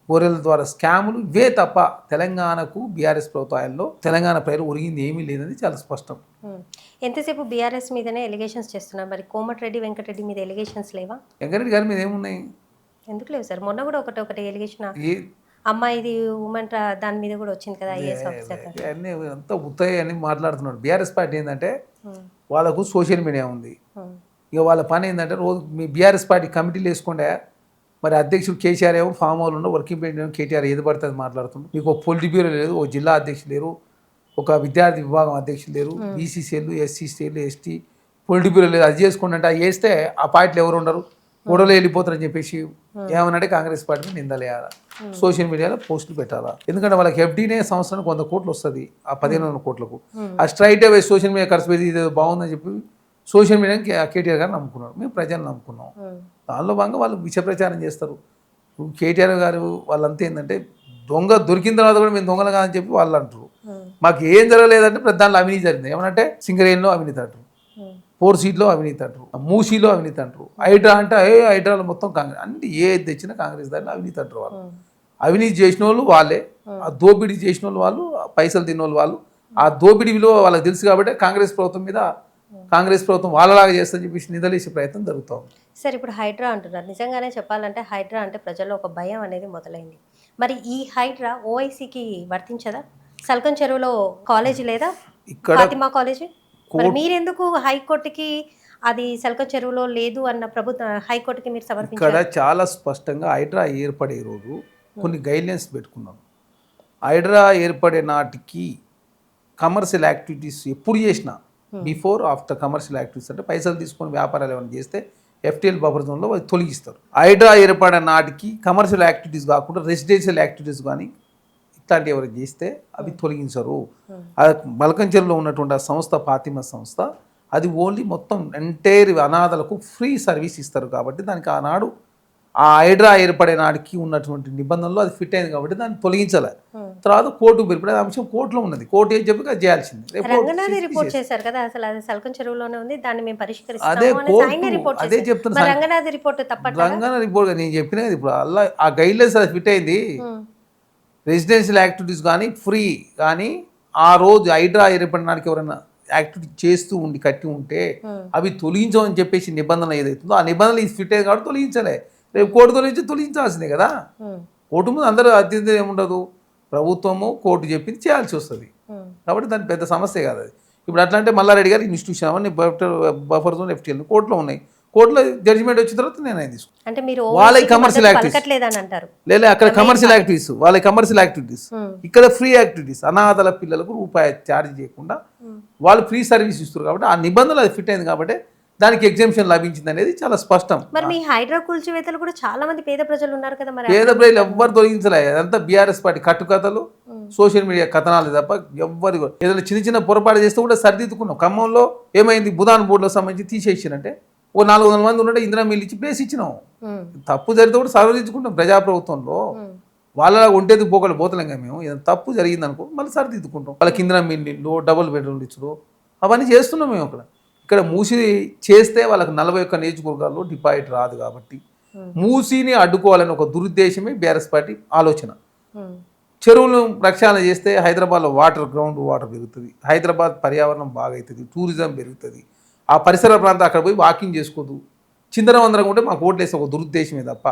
గొర్రెల ద్వారా స్కాములు ఇవే తప్ప తెలంగాణకు బీఆర్ఎస్ ప్రభుత్వాల్లో తెలంగాణ ప్రజలు ఒరిగింది ఏమీ లేదని చాలా స్పష్టం. ఎంతసేపు బీఆర్ఎస్ మీదనే ఎలిగేషన్స్ చేస్తున్నారు, మరి కోమటిరెడ్డి వెంకటరెడ్డి మీద ఎలిగేషన్స్ లేవా? వెంకటరెడ్డి గారి మీద ఏమున్నాయి? ఎందుకు లేవు సార్? మొన్న కూడా ఒకటి ఎలిగేషన్ అమ్మాయిది ఉమెన్ దాని మీద కూడా వచ్చింది కదా, ఐఏఎస్ ఆఫీసర్. అన్నీ అంతా ఉత్తయ్య అని మాట్లాడుతున్నాడు. బీఆర్ఎస్ పార్టీ ఏంటంటే వాళ్ళకు సోషల్ మీడియా ఉంది, ఇక వాళ్ళ పని ఏంటంటే రోజు మీ బీఆర్ఎస్ పార్టీ కమిటీలు వేసుకోండి. మరి అధ్యక్షుడు కేసీఆర్ ఏమో ఫామ్ హౌల్ ఉన్న వర్కింగ్ ప్రెసిడెంట్ కేటీఆర్ ఏది పడితే అది మాట్లాడుతుంది. మీకు ఒక పొలిటి బ్యూరో లేదు, ఒక జిల్లా అధ్యక్షులు లేరు, ఒక విద్యార్థి విభాగం అధ్యక్షులు లేరు, బీసీసీలు, ఎస్సీసీలు, ఎస్టీ పొలిటి బ్యూరో లేదు. అది చేసుకోండి అంటే వేస్తే ఆ పార్టీలు ఎవరు ఉండరు, గొడవలు వెళ్ళిపోతారని చెప్పేసి ఏమనంటే కాంగ్రెస్ పార్టీని నిందలేయాలా, సోషల్ మీడియాలో పోస్టులు పెట్టాలా. ఎందుకంటే వాళ్ళకి ఎఫ్డీనే సంవత్సరానికి 100 కోట్లు వస్తుంది, ఆ 1500 కోట్లకు ఆ స్ట్రైట్ అవే సోషల్ మీడియా ఖర్చు పెట్టి ఇది బాగుందని చెప్పి సోషల్ మీడియాకి కేటీఆర్ గారు నమ్ముకున్నారు, మేము ప్రజలు నమ్ముకున్నాం. దానిలో భాగంగా వాళ్ళు విష ప్రచారం చేస్తారు. కేటీఆర్ గారు వాళ్ళంతా ఏంటంటే దొంగ దొరికిన తర్వాత కూడా మేము దొంగలు కాదని చెప్పి వాళ్ళు అంటారు. మాకు ఏం జరగలేదంటే ప్రతి దాంట్లో అవినీతి జరిగింది. ఏమనంటే సింగరేణిలో అవినీతి అంటారు, 4 సీట్లో అవినీతి అంటారు, మూసీలో అవినీతి అంటారు, హైడ్రా అంటే హైడ్రాలో మొత్తం కాంగ్రెస్ అన్ని ఏది తెచ్చినా కాంగ్రెస్ దాంట్లో అవినీతి అంటారు. వాళ్ళు అవినీతి చేసిన వాళ్ళు వాళ్ళే, ఆ దోపిడీ చేసిన వాళ్ళు పైసలు తిన్న వాళ్ళు ఆ దోపిడీ విలువ వాళ్ళకి తెలుసు కాబట్టి కాంగ్రెస్ ప్రభుత్వం మీద కాంగ్రెస్ ప్రభుత్వం వాళ్ళలాగా చేస్తుందని చెప్పేసి నిధులేసే ప్రయత్నం జరుగుతూ ఉంది. సార్ ఇప్పుడు హైడ్రా అంటున్నారు, నిజంగానే చెప్పాలంటే హైడ్రా అంటే ప్రజల్లో ఒక భయం అనేది మొదలైంది. మరి ఈ హైడ్రా ఓఐసీకి వర్తించదా? సల్కన్ చెరువులో కాలేజీ లేదా, ఫాతిమా కాలేజీ? మరి మీరెందుకు హైకోర్టుకి అది సల్కన్ చెరువులో లేదు అన్న హైకోర్టుకి మీరు సమర్పించారు? ఇక్కడ చాలా స్పష్టంగా హైడ్రా ఏర్పడే రోజు కొన్ని గైడ్లైన్స్ పెట్టుకున్నాం. హైడ్రా ఏర్పడే నాటికి కమర్షియల్ యాక్టివిటీస్ ఎప్పుడు చేసినా బిఫోర్ ఆఫ్టర్ కమర్షియల్ యాక్టివిటీస్ అంటే పైసలు తీసుకొని వ్యాపారాలు ఏమైనా చేస్తే FTL బఫర్ జోన్లో వాళ్ళు తొలగిస్తారు. హైడ్రా ఏర్పడే నాటికి కమర్షియల్ యాక్టివిటీస్ కాకుండా రెసిడెన్షియల్ యాక్టివిటీస్ కానీ ఇట్లాంటివి ఎవరు చేస్తే అవి తొలగించరు. మల్కంచెరులో ఉన్నటువంటి ఆ సంస్థ ఫాతిమా సంస్థ అది ఓన్లీ మొత్తం ఎంటైర్ అనాథలకు ఫ్రీ సర్వీస్ ఇస్తారు కాబట్టి దానికి ఆనాడు ఆ హైడ్రా ఏర్పడే నాటికి ఉన్నటువంటి నిబంధనలు అది ఫిట్ అయింది కాబట్టి దాన్ని తొలగించాలి. తర్వాత కోర్టు పిలిపే అంశం కోర్టులో ఉన్నది, కోర్టు ఏం చెప్పి అది చేయాల్సింది. రంగనాథ్ రిపోర్ట్ చేశారు కదా, అసలు అది సల్కన్ చెరువులోనే ఉంది, దాన్ని మేము పరిష్కరిస్తాము. అదే చెప్తున్నా, రంగనాథ్ రిపోర్ట్ తప్ప రంగనాథ్ రిపోర్ట్ నేను చెప్పినది ఇప్పుడు అలా ఆ గైడ్లైన్స్ అది ఫిట్ అయింది. రెసిడెన్షియల్ యాక్టివిటీస్ కానీ ఫ్రీ కానీ ఆ రోజు హైడ్రా ఏర్పడినానికి ఎవరైనా యాక్టివిటీ చేస్తూ ఉండి కట్టి ఉంటే అవి తొలగించమని చెప్పేసి నిబంధన ఏదైతుందో ఆ నిబంధనలు ఇది ఫిట్ అయ్యేది కాబట్టి తొలగించలే. రేపు కోర్టు తొలగించాల్సిందే కదా. కోర్టు ముందు అందరూ అత్యంత ఏముండదు, ప్రభుత్వము కోర్టు చెప్పింది చేయాల్సి వస్తుంది. కాబట్టి దాని పెద్ద సమస్య కాదు అది. ఇప్పుడు అట్లా అంటే మల్లారెడ్డి గారు ఇన్స్టిట్యూషన్ అవన్నీ బఫర్ జోన్ FTL కోర్టులో ఉన్నాయి. కోర్టులో జడ్జిమెంట్ వచ్చిన తర్వాత నేను తీసుకుంటాను. అంటే మీరు వాళ్ళకి కమర్షియల్ యాక్టివిటీస్ అంటారు. లేదా అక్కడ కమర్షియల్ యాక్టివిటీస్, వాళ్ళకి కమర్షియల్ యాక్టివిటీస్, ఇక్కడ ఫ్రీ యాక్టివిటీస్. అనాథల పిల్లలకు రూపాయి ఛార్జ్ చేయకుండా వాళ్ళు ఫ్రీ సర్వీస్ ఇస్తారు కాబట్టి ఆ నిబంధనలు అది ఫిట్ అయింది కాబట్టి దానికి ఎగ్జామ్షన్ లభించింది అనేది చాలా స్పష్టం. మరి మీ హైడ్రా కూల్చివేతలు కూడా చాలా మంది పేద ప్రజలు ఉన్నారు కదా, మరి పేద ప్రజలు ఎవ్వరు తొలగించలే. అదంతా బీఆర్ఎస్ పార్టీ కట్టుకథలు, సోషల్ మీడియా కథనాలు తప్ప ఎవ్వరు ఏదైనా చిన్న చిన్న పొరపాటు చేస్తే కూడా సరిదిద్దుకున్నాం. ఖమ్మంలో ఏమైంది, బుధాన్ బోర్డులో సంబంధించి తీసేసినంటే ఓ 400 మంది ఉన్నట్టు ఇందిరా మిల్లు ఇచ్చి ప్లేస్ ఇచ్చినాం. తప్పు జరిగితే కూడా సరిదిద్దుకుంటాం. ప్రజాప్రభుత్వంలో వాళ్ళ ఒంటేది పోకలు పోతలేం కదా మేము. ఏదైనా తప్పు జరిగింది అనుకో మళ్ళీ సరిదిద్దుకుంటాం. వాళ్ళకి ఇందిరా మిల్లు, డబుల్ బెడ్రూమ్లు ఇచ్చుడు అవన్నీ చేస్తున్నాం మేము. ఇక్కడ మూసి చేస్తే వాళ్ళకి 41 నియోజకవర్గాల్లో డిపాజిట్ రాదు కాబట్టి మూసిని అడ్డుకోవాలని ఒక దురుద్దేశమే బీఆర్ఎస్ పార్టీ ఆలోచన. చెరువులను ప్రక్షాళన చేస్తే హైదరాబాద్లో గ్రౌండ్ వాటర్ పెరుగుతుంది, హైదరాబాద్ పర్యావరణం బాగా అవుతుంది, టూరిజం పెరుగుతుంది. ఆ పరిసర ప్రాంతం అక్కడ పోయి వాకింగ్ చేసుకోదు, చిందరవందరంగా ఉంటే మాకు ఓట్లు వేస్తే ఒక దురుద్దేశమే తప్ప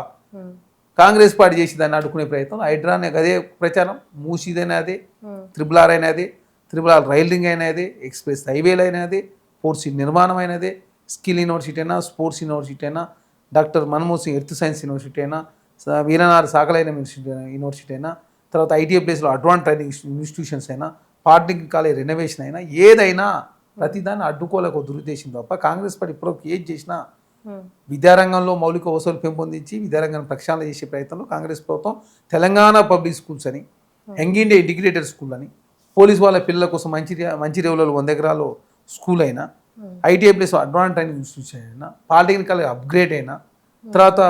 కాంగ్రెస్ పార్టీ చేసి దాన్ని అడ్డుకునే ప్రయత్నం. హైడ్రానే అదే ప్రచారం, మూసీదైనా అదే, RRR అయినా అదే, RRR రైల్ రింగ్ అయినా అదే, ఎక్స్ప్రెస్ హైవేలు అయినా అదే, పోర్ట్స్ నిర్మాణం అయినదే, స్కిల్ యూనివర్సిటీ అయినా, స్పోర్ట్స్ యూనివర్సిటీ అయినా, doctor Manmohan Singh earth science university అయినా, వీరనార్ సాకలైన యూనివర్సిటీ అయినా, తర్వాత ITA ప్లేస్లో అడ్వాన్స్ ట్రైనింగ్ ఇన్స్టిట్యూషన్స్ అయినా, పాలిటెక్నిక్ కాలేజ్ రెనోవేషన్ అయినా, ఏదైనా ప్రతిదాన్ని అడ్డుకోలేక దురుద్దేశం తప్ప కాంగ్రెస్ పార్టీ ఇప్పుడు ఏది చేసినా విద్యారంగంలో మౌలిక వసతులు పెంపొందించి విద్యారంగాన్ని ప్రక్షాళన చేసే ప్రయత్నంలో కాంగ్రెస్ ప్రభుత్వం తెలంగాణ పబ్లిక్ స్కూల్స్ అని, యంగ్ ఇండియా ఇంటిగ్రేటెడ్ స్కూల్ అని, పోలీస్ వాళ్ళ పిల్లల కోసం మంచి రేవులలో 100 ఎకరాలు స్కూల్ అయినా, ITA place advance training institution అయినా, పాలిటెక్నికల్ అప్గ్రేడ్ అయినా, తర్వాత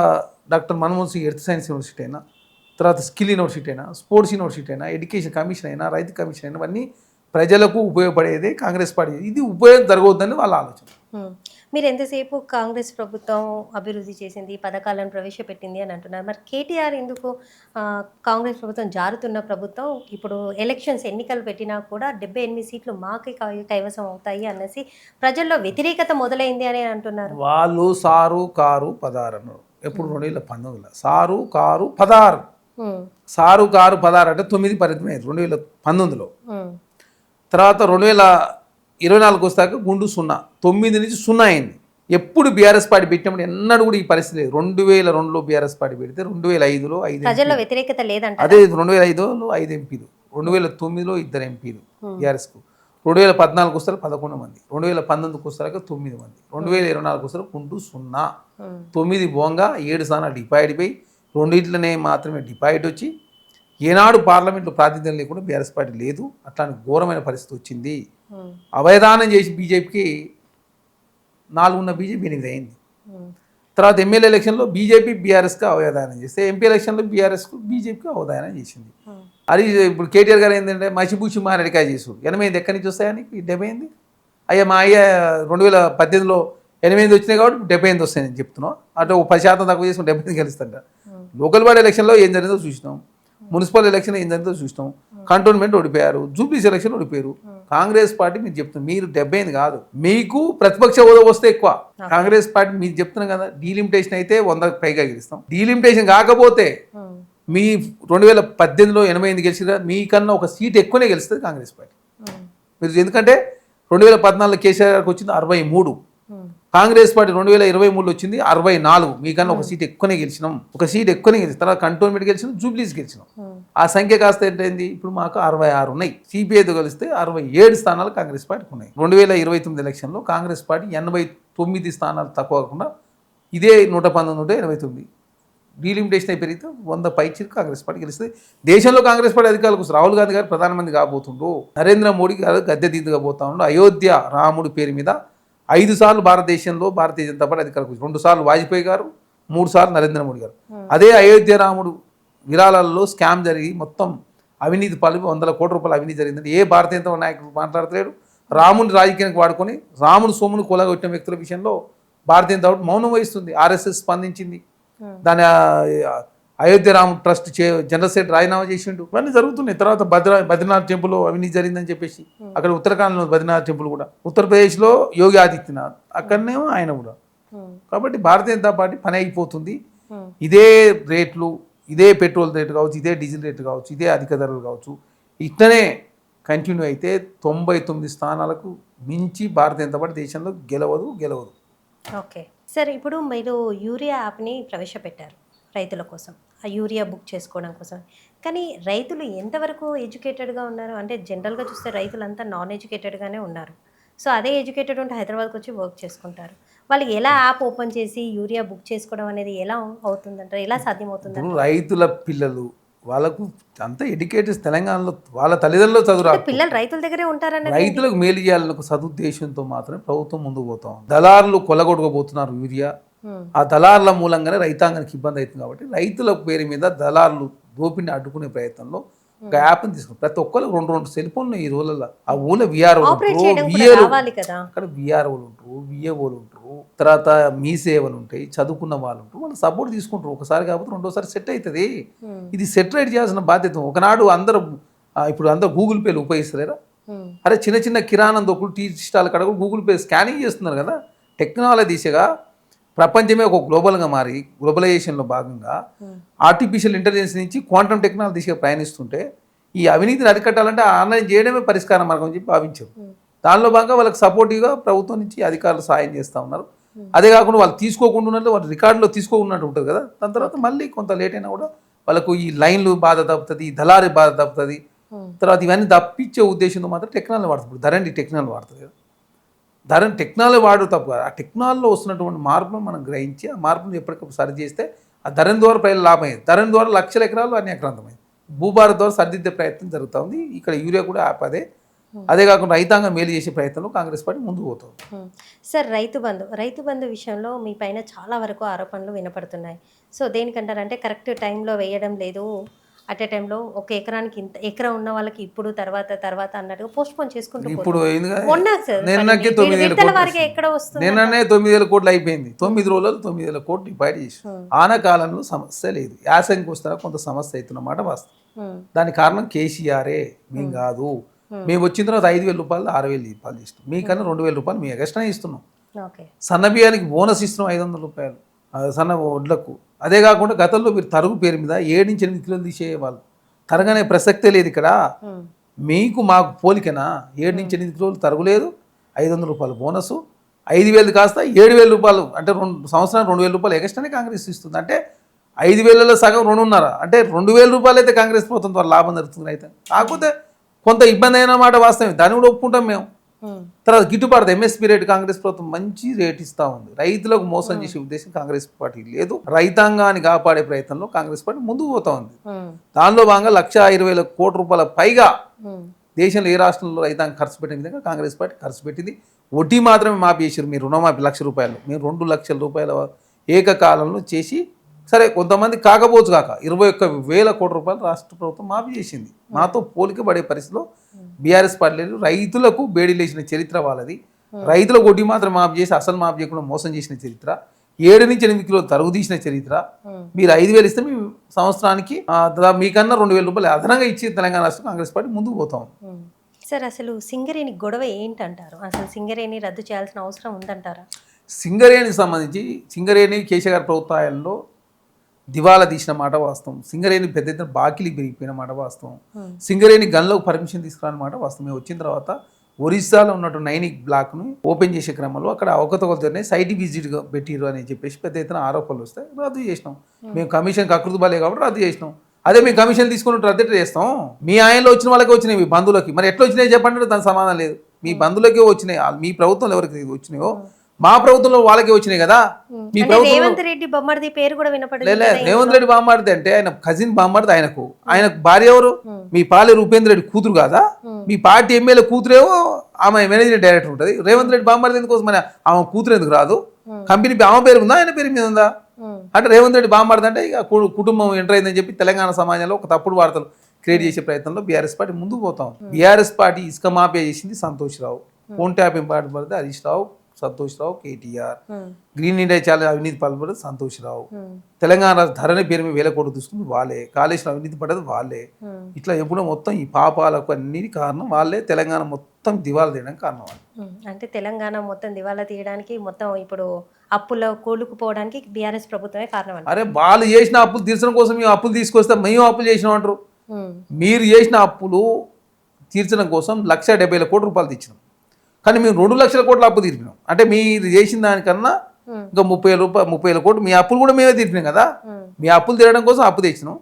doctor Manmohan Singh earth science university అయినా, తర్వాత స్కిల్ యూనివర్సిటీ అయినా, స్పోర్ట్స్ యూనివర్సిటీ అయినా, ఎడ్యుకేషన్ కమిషన్ అయినా, రైతు కమిషన్ అయినా, ఇవన్నీ ప్రజలకు ఉపయోగపడేదే కాంగ్రెస్ పార్టీ. ఇది ఉపయోగం జరగవద్దని వాళ్ళ ఆలోచన. మీరు ఎంతసేపు కాంగ్రెస్ ప్రభుత్వం అభివృద్ధి చేసింది, పథకాలను ప్రవేశపెట్టింది అని అంటున్నారు. మరి కేటీఆర్ ఎందుకు కాంగ్రెస్ ప్రభుత్వం జారుతున్న ప్రభుత్వం ఇప్పుడు ఎలక్షన్స్ ఎన్నికలు పెట్టినా కూడా 78 సీట్లు మాకే కైవసం అవుతాయి అనేసి ప్రజల్లో వ్యతిరేకత మొదలైంది అని అంటున్నారు. వాళ్ళు సారు కారు పదారు అన్నారు. ఎప్పుడు 2019 సారు కారు పదారు, సారు కారు పదారు అంటే 9 పరిమితమైంది 2019లో. తర్వాత 2024 వస్తాక గుండు 0, 9 నుంచి 0 అయింది. ఎప్పుడు బీఆర్ఎస్ పార్టీ పెట్టినప్పుడు ఎన్నడూ కూడా ఈ పరిస్థితి లేదు. 2002లో బీఆర్ఎస్ పార్టీ పెడితే 2005లో 5 ప్రజల్లో వ్యతిరేకత లేదంట. అదే 2005లో 5 ఎంపీలు, 2009లో 2 ఎంపీలు బీఆర్ఎస్కు, 2014 వస్తారు 11 మంది, 2019 వస్తాక 9 మంది, 2024 వస్తారు గుండు 0, 9 బోంగా 7 స్థానాలు డిపాయిడ్ పోయి 2 మాత్రమే డిపాయిడ్ వచ్చి ఏనాడు పార్లమెంట్లో ప్రాతినిధ్యం లేకుండా బీఆర్ఎస్ పార్టీ లేదు. అట్లాంటి ఘోరమైన పరిస్థితి వచ్చింది. అవైధానం చేసి బీజేపీకి 4 ఉన్న బీజేపీ 8 అయింది. తర్వాత ఎమ్మెల్యే ఎలక్షన్లో బీజేపీ బీఆర్ఎస్కి అవధానం చేస్తే ఎంపీ ఎలక్షన్లో బీఆర్ఎస్కు బీజేపీకి అవధానం చేసింది. అది ఇప్పుడు కేటీఆర్ గారు ఏంటంటే మసిబూసి మారేడికాయ చేసుడు 88 ఎక్కడి నుంచి వస్తాయని 78 అయ్యా మా అయ్యా 2018లో 8 వచ్చినాయి కాబట్టి 78 వస్తాయని చెప్తున్నాం. అటు 10% తక్కువ చేసుకుని 78 గెలుస్తుంట. లోకల్ బాడీ ఎలక్షన్లో ఏం జరిగిందో చూసినాం, మున్సిపల్ ఎలక్షన్ ఏం జరిగిందో చూసినాం, కంటోన్మెంట్ ఓడిపోయారు, జూబ్లీస్ ఎలక్షన్ ఓడిపోయారు. కాంగ్రెస్ పార్టీ మీరు చెప్తున్నారు, మీరు 78 కాదు, మీకు ప్రతిపక్ష హోదా వస్తే ఎక్కువ. కాంగ్రెస్ పార్టీ మీరు చెప్తున్నాం కదా, డీలిమిటేషన్ అయితే 100కి పైగా గెలుస్తాం. డీలిమిటేషన్ కాకపోతే మీ 2018లో 88 గెలిచిన మీకన్నా ఒక సీట్ ఎక్కువనే గెలుస్తుంది కాంగ్రెస్ పార్టీ. మీరు ఎందుకంటే 2014లో కేసీఆర్ గారికి వచ్చింది 63, కాంగ్రెస్ పార్టీ 2023లో వచ్చింది 64. మీకన్నా ఒక సీట్ ఎక్కువనే గెలిచినాం, ఒక సీట్ ఎక్కువనే గెలిచి తర్వాత కంటోన్మెంట్ గెలిచినాం, జూబ్లీస్ గెలిచినాం. ఆ సంఖ్య కాస్త ఏంటైంది, ఇప్పుడు మాకు 66 ఉన్నాయి. సిపిఐతో కలిస్తే 67 స్థానాలు కాంగ్రెస్ పార్టీకి ఉన్నాయి. 2029 ఎలక్షన్లో కాంగ్రెస్ పార్టీ 89 స్థానాలు తక్కువ కాకుండా ఇదే 119, 189 డీలిమిటేషన్ అయి పెరిగితే 100 పైచి కాంగ్రెస్ పార్టీ గెలిస్తుంది. దేశంలో కాంగ్రెస్ పార్టీ అధికారులకు రాహుల్ గాంధీ గారు ప్రధానమంత్రి కాబోతుండ్రు, నరేంద్ర మోడీ గారు గద్దె దిద్దుగా ఉండు. అయోధ్య రాముడి పేరు మీద 5 సార్లు భారతదేశంలో భారతీయ జనతా పార్టీ అధికారులకు 2 సార్లు వాజ్పేయి గారు, 3 సార్లు నరేంద్ర మోడీ గారు. అదే అయోధ్య రాముడు విరాళాలలో స్కామ్ జరిగి మొత్తం అవినీతి పాల్గొని 100 కోట్ల రూపాయలు అవినీతి జరిగిందంటే ఏ భారతీయ జనతా నాయకుడు మాట్లాడలేడు. రాముని రాజకీయానికి వాడుకొని రాముడు సోమును కొలగొట్టిన వ్యక్తుల విషయంలో భారతీయ జనతా పార్టీ మౌనం వహిస్తుంది. RSS స్పందించింది, దాని Ayodhya Ram trust general secretary రాజీనామా చేసిండు. ఇవన్నీ జరుగుతున్నాయి. తర్వాత బద్రీనాథ్ టెంపుల్ అవినీతి జరిగిందని చెప్పేసి అక్కడ ఉత్తరాఖండ్లో బద్రీనాథ్ టెంపుల్ కూడా, ఉత్తరప్రదేశ్లో యోగి ఆదిత్యనాథ్ అక్కడనేమో ఆయన కూడా. కాబట్టి భారతీయ జనతా పార్టీ పని అయిపోతుంది. ఇదే రేట్లు, ఇదే పెట్రోల్ రేటు కావచ్చు, ఇదే డీజిల్ రేటు కావచ్చు, ఇదే అధిక ధరలు కావచ్చు, ఇట్లనే కంటిన్యూ అయితే 99 స్థానాలకు మించి భారతీయ జనతా పార్టీ దేశంలో గెలవదు. ఓకే సార్, ఇప్పుడు మీరు యూరియా యాప్ని ప్రవేశపెట్టారు రైతుల కోసం, ఆ యూరియా బుక్ చేసుకోవడం కోసం. కానీ రైతులు ఎంతవరకు ఎడ్యుకేటెడ్గా ఉన్నారు అంటే జనరల్గా చూస్తే రైతులంతా నాన్ ఎడ్యుకేటెడ్గానే ఉన్నారు. సో అదే ఎడ్యుకేటెడ్ ఉంటే హైదరాబాద్కి వచ్చి వర్క్ చేసుకుంటారు. వాళ్ళు ఎలా యాప్ ఓపెన్ చేసి యూరియా బుక్ చేసుకోవడం అనేది ఎలా అవుతుందంటారు, ఎలా సాధ్యమవుతుందంటారు? ఇప్పుడు రైతుల పిల్లలు వాళ్ళకు అంత ఎడ్యుకేటెడ్ తెలంగాణలో వాళ్ళ తల్లిదండ్రులు చదువు రాదు. పిల్లలు రైతుల దగ్గరే ఉంటారని రైతులకు మేలు చేయాలని ఒక సదుద్దేశంతో మాత్రమే ప్రభుత్వం ముందుకు పోతాం. దళారులు కొల్లగొట్టుకోబోతున్నారు యూరియా. ఆ దళారుల మూలంగానే రైతాంగానికి ఇబ్బంది అవుతుంది. కాబట్టి రైతుల పేరు మీద దళారులు దోపిడిని అడ్డుకునే ప్రయత్నంలో ఒక యాప్ని తీసుకున్నారు. ప్రతి ఒక్కరికి 2 సెల్ ఫోన్లు ఈ రోజుల్లో. ఆ ఊళ్ళో విఆర్ఓలు అక్కడ విఆర్ఓలు ఉంటారు, విఏఓలు ఉంటారు, తర్వాత మీ సేవలు ఉంటాయి, చదువుకున్న వాళ్ళు ఉంటారు. వాళ్ళు సపోర్ట్ తీసుకుంటారు. ఒకసారి కాకపోతే రెండోసారి సెట్ అవుతుంది. ఇది సెట్ రైట్ చేయాల్సిన బాధ్యత. ఒకనాడు ఇప్పుడు అందరూ గూగుల్ పేలు ఉపయోగిస్తలేరా? అరే చిన్న కిరాణం దొక్కులు, టీ స్టాల్ కడ గూగుల్ పే స్కానింగ్ చేస్తున్నారు కదా. టెక్నాలజీ దిశగా ప్రపంచమే ఒక గ్లోబల్గా మారి గ్లోబలైజేషన్లో భాగంగా ఆర్టిఫిషియల్ ఇంటెలిజెన్స్ నుంచి క్వాంటమ్ టెక్నాలజీ దిశగా ప్రయాణిస్తుంటే ఈ అవినీతిని అరికట్టాలంటే ఆన్లైన్ చేయడమే పరిష్కార మార్గం అని చెప్పి భావించారు. దానిలో భాగంగా వాళ్ళకి సపోర్టివ్గా ప్రభుత్వం నుంచి అధికారులు సాయం చేస్తూ ఉన్నారు. అదే కాకుండా వాళ్ళు తీసుకోకుండా ఉన్నట్టు వాళ్ళు రికార్డులో తీసుకోకున్నట్టు ఉంటుంది కదా. దాని తర్వాత మళ్ళీ కొంత లేట్ అయినా కూడా వాళ్ళకు ఈ లైన్లు బాధ తప్పుతుంది, ఈ దళారి బాధ తప్పుతుంది. తర్వాత ఇవన్నీ తప్పించే ఉద్దేశంతో మాత్రం టెక్నాలజీ వాడుతుంది. ధరండి టెక్నాలజీ వాడుతుంది కదా. టెక్నాలజీ వాడు తప్పు కాదు. ఆ టెక్నాలజీలో వస్తున్నటువంటి మార్పులను మనం గ్రహించి ఆ మార్పును ఎప్పటికప్పుడు సరి చేస్తే ఆ ధరణి ద్వారా ప్రజలు లాభం అయ్యేది. ధరణి ద్వారా లక్షల ఎకరాలు అన్యాక్రాంతమైంది. భూభారత్ ద్వారా సరిదిద్దే ప్రయత్నం జరుగుతూ ఉంది. ఇక్కడ యూరియా కూడా యాప్ అదే కాకుండా రైతాంగం మేలు చేసే ప్రయత్నంలో కాంగ్రెస్ పార్టీ ముందుకు పోతుంది. సార్, రైతు బంధు విషయంలో మీ పైన చాలా వరకు ఆరోపణలు వినపడుతున్నాయి. సో దేనికంటారంటే కరెక్ట్ టైంలో వేయడం లేదు, అట్ ఏ టైంలో ఒక ఎకరానికి ఇంత ఎకరం ఉన్న వాళ్ళకి ఇప్పుడు తర్వాత అన్నట్టుగా పోస్ట్ పోన్ చేసుకుంటూ ఇప్పుడు నిన్ననే 9,000 కోట్లు అయిపోయింది. 9 రోజులు 9,000 కోట్లు డిపాజిట్ చేసి ఆనకాలంలో సమస్య లేదు. యాసంగికి వస్తారా కొంత సమస్య అవుతున్నమాట వాస్తవం. దానికి కారణం కేసీఆరే, మేము కాదు. మేము వచ్చిన తర్వాత 5,000 రూపాయలు 6,000 రూపాయలు చేస్తున్నాం. మీకన్నా 2,000 రూపాయలు మీ ఎక్స్ట్రా ఇస్తున్నాం. సన్న బియ్యానికి బోనస్ ఇస్తున్నాం 500 రూపాయలు సన్న వడ్లకు. అదే కాకుండా గతంలో మీరు తరుగు పేరు మీద 7 నుంచి 8 కిలోలు తీసేవాళ్ళు. తరగనే ప్రసక్తే లేదు ఇక్కడ. మీకు మాకు పోలికనా? 7 నుంచి 8 కిలోలు తరుగులేదు, 500 రూపాయలు బోనసు, 5,000 కాస్త 7,000 రూపాయలు అంటే 2 సంవత్సరానికి 2,000 రూపాయలు ఎక్స్ట్రానే కాంగ్రెస్ ఇస్తుంది. అంటే 5,000లో సగం 2.5. అంటే 2,000 రూపాయలు అయితే కాంగ్రెస్ ప్రభుత్వం ద్వారా లాభం జరుగుతుంది. అయితే కాకపోతే కొంత ఇబ్బంది అయిన మాట వాస్తవం, దాన్ని కూడా ఒప్పుకుంటాం మేము. తర్వాత గిట్టుబాటు ఎంఎస్పీ రేటు కాంగ్రెస్ ప్రభుత్వం మంచి రేట్ ఇస్తూ ఉంది. రైతులకు మోసం చేసే ఉద్దేశం కాంగ్రెస్ పార్టీ లేదు. రైతాంగాన్ని కాపాడే ప్రయత్నంలో కాంగ్రెస్ పార్టీ ముందుకు పోతా ఉంది. దానిలో భాగంగా 1,20,000 కోట్ల రూపాయల పైగా దేశంలో ఏ రాష్ట్రంలో రైతాంగం ఖర్చు పెట్టిన విధంగా కాంగ్రెస్ పార్టీ ఖర్చు పెట్టింది. వడ్డీ మాత్రమే మాఫీ చేశారు. మీరు రుణమాఫీ 1,00,000 రూపాయలు మేము 2 లక్షల రూపాయల ఏకకాలంలో చేసి, సరే కొంతమంది కాకపోవచ్చు కాక 21,000 కోట్ల రూపాయలు రాష్ట్ర ప్రభుత్వం మాఫీ చేసింది. మాతో పోలిక పడే పరిస్థితిలో బీఆర్ఎస్ పార్టీ రైతులకు బేడీ లేచిన చరిత్ర వాళ్ళది. రైతులకు వడ్డీ మాత్రం మాఫీ చేసి అసలు మాఫీ చేయకుండా మోసం చేసిన చరిత్ర, 7 నుంచి 8 కిలోలు తరుగు తీసిన చరిత్ర. మీరు 5,000 ఇస్తే మీ సంవత్సరానికి మీకన్నా 2,000 రూపాయలు అదనంగా ఇచ్చి తెలంగాణ రాష్ట్రం కాంగ్రెస్ పార్టీ ముందుకు పోతాం. సార్, అసలు సింగరేణి గొడవ ఏంటంటారు? అసలు సింగరేణి రద్దు చేయాల్సిన అవసరం ఉందంటారా? సింగరేణికి సంబంధించి సింగరేణి కేసీఆర్ ప్రభుత్వాల్లో దివాలా తీసిన మాట వాస్తవం. సింగరేణి పెద్ద ఎత్తున బాకీలు పెరిగిపోయిన మాట వాస్తవం. సింగరేణి గన్లోకి పర్మిషన్ తీసుకురాని మాట వాస్తవం. మేము వచ్చిన తర్వాత ఒరిస్సాలో ఉన్నట్టు నైనిక్ బ్లాక్ను ఓపెన్ చేసే క్రమంలో అక్కడ అవకతవకలతోనే సైట్ విజిట్గా పెట్టిరు అని చెప్పేసి పెద్ద ఎత్తున ఆరోపణలు వస్తే రద్దు చేసినాం. మేము కమిషన్కి అకృతి బాలే కాబట్టి రద్దు చేసినాం. అదే మేము కమిషన్ తీసుకున్నట్టు రద్దు చేస్తాం. మీ ఆయనలో వచ్చిన వాళ్ళకే వచ్చినాయి, మీ బంధువులకి మరి ఎట్లా వచ్చినాయి చెప్పండి. దానికి సమాధానం లేదు. మీ బంధువులకే వచ్చినాయి, మీ ప్రభుత్వంలో ఎవరికి వచ్చినాయో మా ప్రభుత్వంలో వాళ్ళకే వచ్చినాయి కదా. మీ రేవంత్ రెడ్డి బామ్మర్ది పేరు కూడా వినపడలేదు. రేవంత్ రెడ్డి బామ్మర్ది అంటే ఆయన కజిన్ బామ్మర్ది. ఆయనకు భార్య ఎవరు? మీ పాలే రూపేంద్ర రెడ్డి కూతురు కాదా? మీ పార్టీ ఎమ్మెల్యే కూతురేమో ఆమె మేనేజింగ్ డైరెక్టర్ ఉంటుంది. రేవంత్ రెడ్డి బామ్మర్ది ఎందుకోసం మరి ఆమె కూతురు ఎందుకు రాదు? కంపెనీ ఆమె పేరు ఉందా, ఆయన పేరు మీద ఉందా? అంటే రేవంత్ రెడ్డి బామ్మర్ది అంటే ఇక కుటుంబం ఎంటర్ అయిందని చెప్పి తెలంగాణ సమాజంలో ఒక తప్పుడు వార్తలు క్రియేట్ చేసే ప్రయత్నంలో బీఆర్ఎస్ పార్టీ ముందుకు పోతాం. బీఆర్ఎస్ పార్టీ ఇసుక మాఫియా చేసింది సంతోష్ రావు, ఫోన్ ట్యాపింగ్ పాటు పడితే హరీష్ రావు, సంతోష్ రావు, కేటీఆర్. గ్రీన్ ఇండియా ఛాలెంజ్ అవినీతి పాల్పడేది సంతోష్ రావు. తెలంగాణ ధరణి పేరు మీద 1000 కోట్లు తీసుకుంది వాళ్ళే. కాళేశ్వరం అవినీతి పడ్డది వాళ్ళే. ఇట్లా ఎప్పుడో మొత్తం ఈ పాపాలకు అన్నిటి కారణం వాళ్ళే. తెలంగాణ మొత్తం దివాలా తీయడానికి కారణం వాళ్ళు. అంటే తెలంగాణ మొత్తం దివాలా తీయడానికి మొత్తం ఇప్పుడు అప్పులో కూలుకుపోవడానికి బీఆర్ఎస్ ప్రభుత్వమే కారణం అంట. అరే వాళ్ళు చేసిన అప్పులు తీర్చడం కోసం మేము అప్పులు తీసుకొస్తే మేము అప్పులు చేసినాం అంటారు. మీరు చేసిన అప్పులు తీర్చడం కోసం 1,70,000 కోట్ల రూపాయలు తెచ్చినాం. కానీ మేము 2 లక్షల కోట్ల అప్పు తీర్పినాం. అంటే మీరు చేసిన దానికన్నా ఇంకా 30,000 కోట్లు మీ అప్పులు కూడా మేమే తీర్పినాం కదా. మీ అప్పులు తీరడం కోసం అప్పు తెచ్చినాం.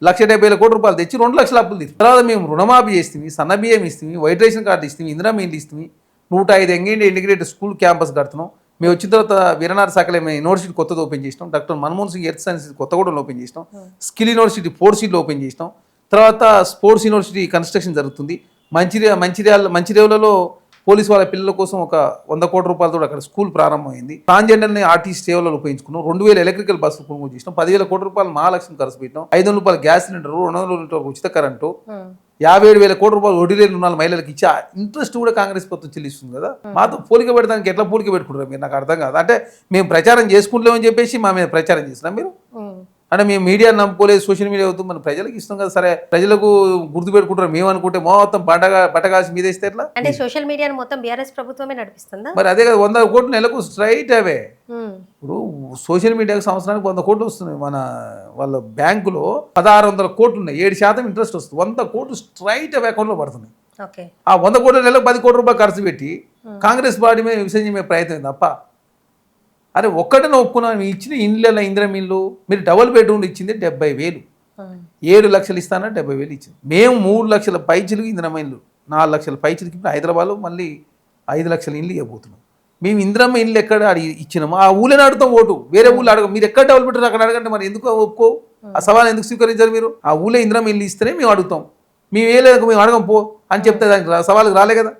1,70,000 కోట్ల రూపాయలు తెచ్చి 2 లక్షల అప్పులు తీర్చి తర్వాత మేము రుణమాఫీ చేస్తుంది, సన్న బియ్యం ఇస్తుంది, వైట్ రేషన్ కార్డు ఇస్తుంది, ఇందిరా మిల్లు ఇస్తుంది, 105 ఇంటిగ్రేటెడ్ స్కూల్ క్యాంపస్ కడుతున్నాం. మేము వచ్చిన తర్వాత వీరనాథ్ శాఖలో మేము యూనివర్సిటీ కొత్తది ఓపెన్ చేసినాం. Doctor Manmohan Singh earth science కొత్తగూడెంలో ఓపెన్ చేసినాం. స్కిల్ యూనివర్సిటీ 4 సీట్లో ఓపెన్ చేసినాం. తర్వాత స్పోర్ట్స్ యూనివర్సిటీ కన్స్ట్రక్షన్ జరుగుతుంది. మంచిర్యాలలో పోలీసు వాళ్ళ పిల్లల కోసం ఒక 100 కోట్ల రూపాయలతో అక్కడ స్కూల్ ప్రారంభమైంది. ట్రాన్స్జెండర్ని ఆర్టీసీ సేవలలో ఉపయోగించుకున్నాం. 2000 ఎలక్ట్రికల్ బస్సులు కొనుగోలు చేసినాం. 10,000 కోట్ల రూపాయలు మహాలక్ష్మి ఖర్చు పెట్టినాం. 500 రూపాయలు గ్యాస్ సిలిండర్, 200 లీటర్ల ఉచిత కరెంటు, 57,000 కోట్ల రూపాయలు వడ్డీ లేని రుణాలు మహిళలకు ఇచ్చా. ఇంట్రెస్ట్ కూడా కాంగ్రెస్ ప్రభుత్వం చెల్లిస్తుంది కదా. మాతో పోలిక పెడతానికి ఎట్లా పోలిక పెట్టుకుంటారు మీరు? నాకు అర్థం కాదు. అంటే మేము ప్రచారం చేసుకుంటామని చెప్పేసి మా మీద ప్రచారం చేసినాం మీరు. అంటే మేము మీడియా నమ్ముకోలేదు, సోషల్ మీడియా అవుతుంది, మన ప్రజలకు ఇస్తాం కదా. సరే ప్రజలకు గుర్తు పెట్టుకుంటారు మేము అనుకుంటే మొత్తం బట్టగాసి మీద ఇస్తే ఎట్లా? అంటే సోషల్ మీడియాను మొత్తం బీఆర్ఎస్ ప్రభుత్వమే నడిపిస్తుందా? మరి అదే కదా, 100 కోట్లు నెలకు స్ట్రైట్ అవే. ఇప్పుడు సోషల్ మీడియాకు సంవత్సరానికి 100 కోట్లు వస్తున్నాయి. మన వాళ్ళ బ్యాంకులో 1600 కోట్లు ఉన్నాయి, 7% ఇంట్రెస్ట్ వస్తుంది. 100 కోట్లు స్ట్రైట్ అవే అకౌంట్లో పడుతున్నాయి. ఆ 100 కోట్ల నెలకు 10 కోట్ల రూపాయలు ఖర్చు పెట్టి కాంగ్రెస్ పార్టీ మీద విసర్జించే ప్రయత్నం తప్ప. అరే ఒక్కటనే ఒప్పుకున్నాను. మీ ఇచ్చిన ఇండ్లలో ఇందిరా మిల్లు మీరు డబుల్ బెడ్రూమ్లు ఇచ్చింది 70,000, 7 లక్షలు ఇస్తానా 70,000 ఇచ్చింది. మేము 3 లక్షల పైచిలకు ఇందిరా మిల్లు, 4 లక్షల పైచిలకి ఇప్పుడు హైదరాబాద్లో మళ్ళీ 5 లక్షల ఇండ్లు ఇవ్వబోతున్నాం. మేము ఇందిరమ్మ ఇండ్లు ఎక్కడ ఇచ్చినాము ఆ ఊళ్ళని అడుగుతాం ఓటు. వేరే ఊళ్ళు అడగ. మీరు ఎక్కడ డబుల్ బెడ్రూమ్ అక్కడ అడగండి. మరి ఎందుకు ఒప్పుకో? ఆ సవాల్ ఎందుకు స్వీకరించారు మీరు? ఆ ఊళ్ళో ఇందిరమ్మ ఇల్లు ఇస్తేనే మేము అడుగుతాం. మేము వేయలేదు మేము అడగం పో అని చెప్తే దానికి సవాళ్ళకి రాలే కదా.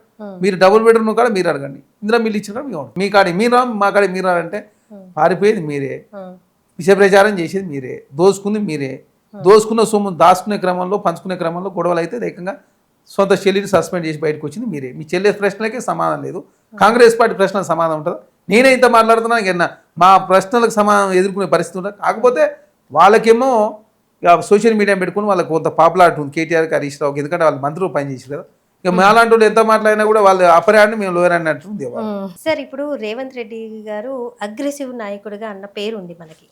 మీరు డబుల్ బెడ్రూమ్ కాడ మీరు అడగండి, ఇందిరమ్మ ఇల్లు ఇచ్చిన కాడ మేము మీ కాడ మీరు రా, మా కాడ మీరు రారంటే పారిపోయేది మీరే, విష ప్రచారం చేసేది మీరే, దోసుకుంది మీరే. దోసుకున్న సొమ్ము దాచుకునే క్రమంలో పంచుకునే క్రమంలో గొడవలు అయితే ఏకంగా సొంత చెల్లిని సస్పెండ్ చేసి బయటకు వచ్చింది మీరే. మీ చెల్లి ప్రశ్నలకే సమాధానం లేదు. కాంగ్రెస్ పార్టీ ప్రశ్నలకు సమాధానం ఉంటుందా? నేనే ఇంత మాట్లాడుతున్నాను కన్నా మా ప్రశ్నలకు సమాధానం ఎదుర్కొనే పరిస్థితి ఉంటుంది. కాకపోతే వాళ్ళకేమో సోషల్ మీడియా పెట్టుకుని వాళ్ళకి కొంత పాపులారిటీ ఉంది కేటీఆర్కి, హరీష్ రావుకి. ఎందుకంటే వాళ్ళు మంత్రులు పనిచేసారు కదా. ఇక మాలాంటి వాళ్ళు ఎంత మాట్లాడినా కూడా వాళ్ళు అపరాన్ని మేము లోయర్ అన్నట్టు ఉంది. సార్ ఇప్పుడు రేవంత్ రెడ్డి గారు అగ్రెసివ్ నాయకుడిగా అన్న పేరు ఉంది మనకి.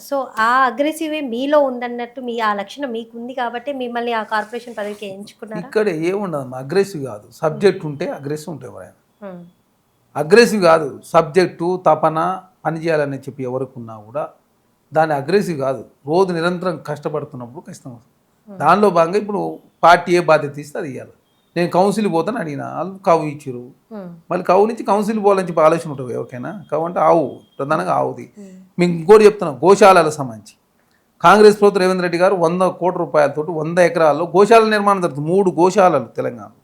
సో ఆ అగ్రెసివే మీలో ఉందన్నట్టు మీ ఆ లక్షణం మీకు ఉంది కాబట్టి మిమ్మల్ని ఆ కార్పొరేషన్ పదవికి ఎంచుకున్నారు. ఇక్కడ ఏముండదు, అగ్రెసివ్ కాదు. సబ్జెక్ట్ ఉంటే అగ్రెసివ్ ఉంటే ఎవరైనా అగ్రెసివ్ కాదు. సబ్జెక్టు తపన పని చేయాలని చెప్పి ఎవరికి ఉన్నా కూడా దాన్ని అగ్రెసివ్ కాదు. రోజు నిరంతరం కష్టపడుతున్నప్పుడు ఖచ్చితంగా దానిలో భాగంగా ఇప్పుడు పార్టీ ఏ బాధ్యత ఇస్తే అది ఇవ్వాలి. నేను కౌన్సిల్ పోతాను అడిగిన వాళ్ళు కవు ఇచ్చారు. మళ్ళీ కవు నుంచి కౌన్సిల్ పోవాలని చెప్పి ఆలోచన ఉంటుంది ఎవరికైనా. కవు అంటే ఆవు, ప్రధానంగా ఆవుది. మీకు ఇంకోటి చెప్తున్నాను, గోశాలల సంబంధించి కాంగ్రెస్ ప్రభుత్వం రేవంత్ రెడ్డి గారు 100 కోట్ల రూపాయలతో 100 ఎకరాల్లో గోశాల నిర్మాణం జరుగుతుంది. 3 గోశాలలు తెలంగాణలో,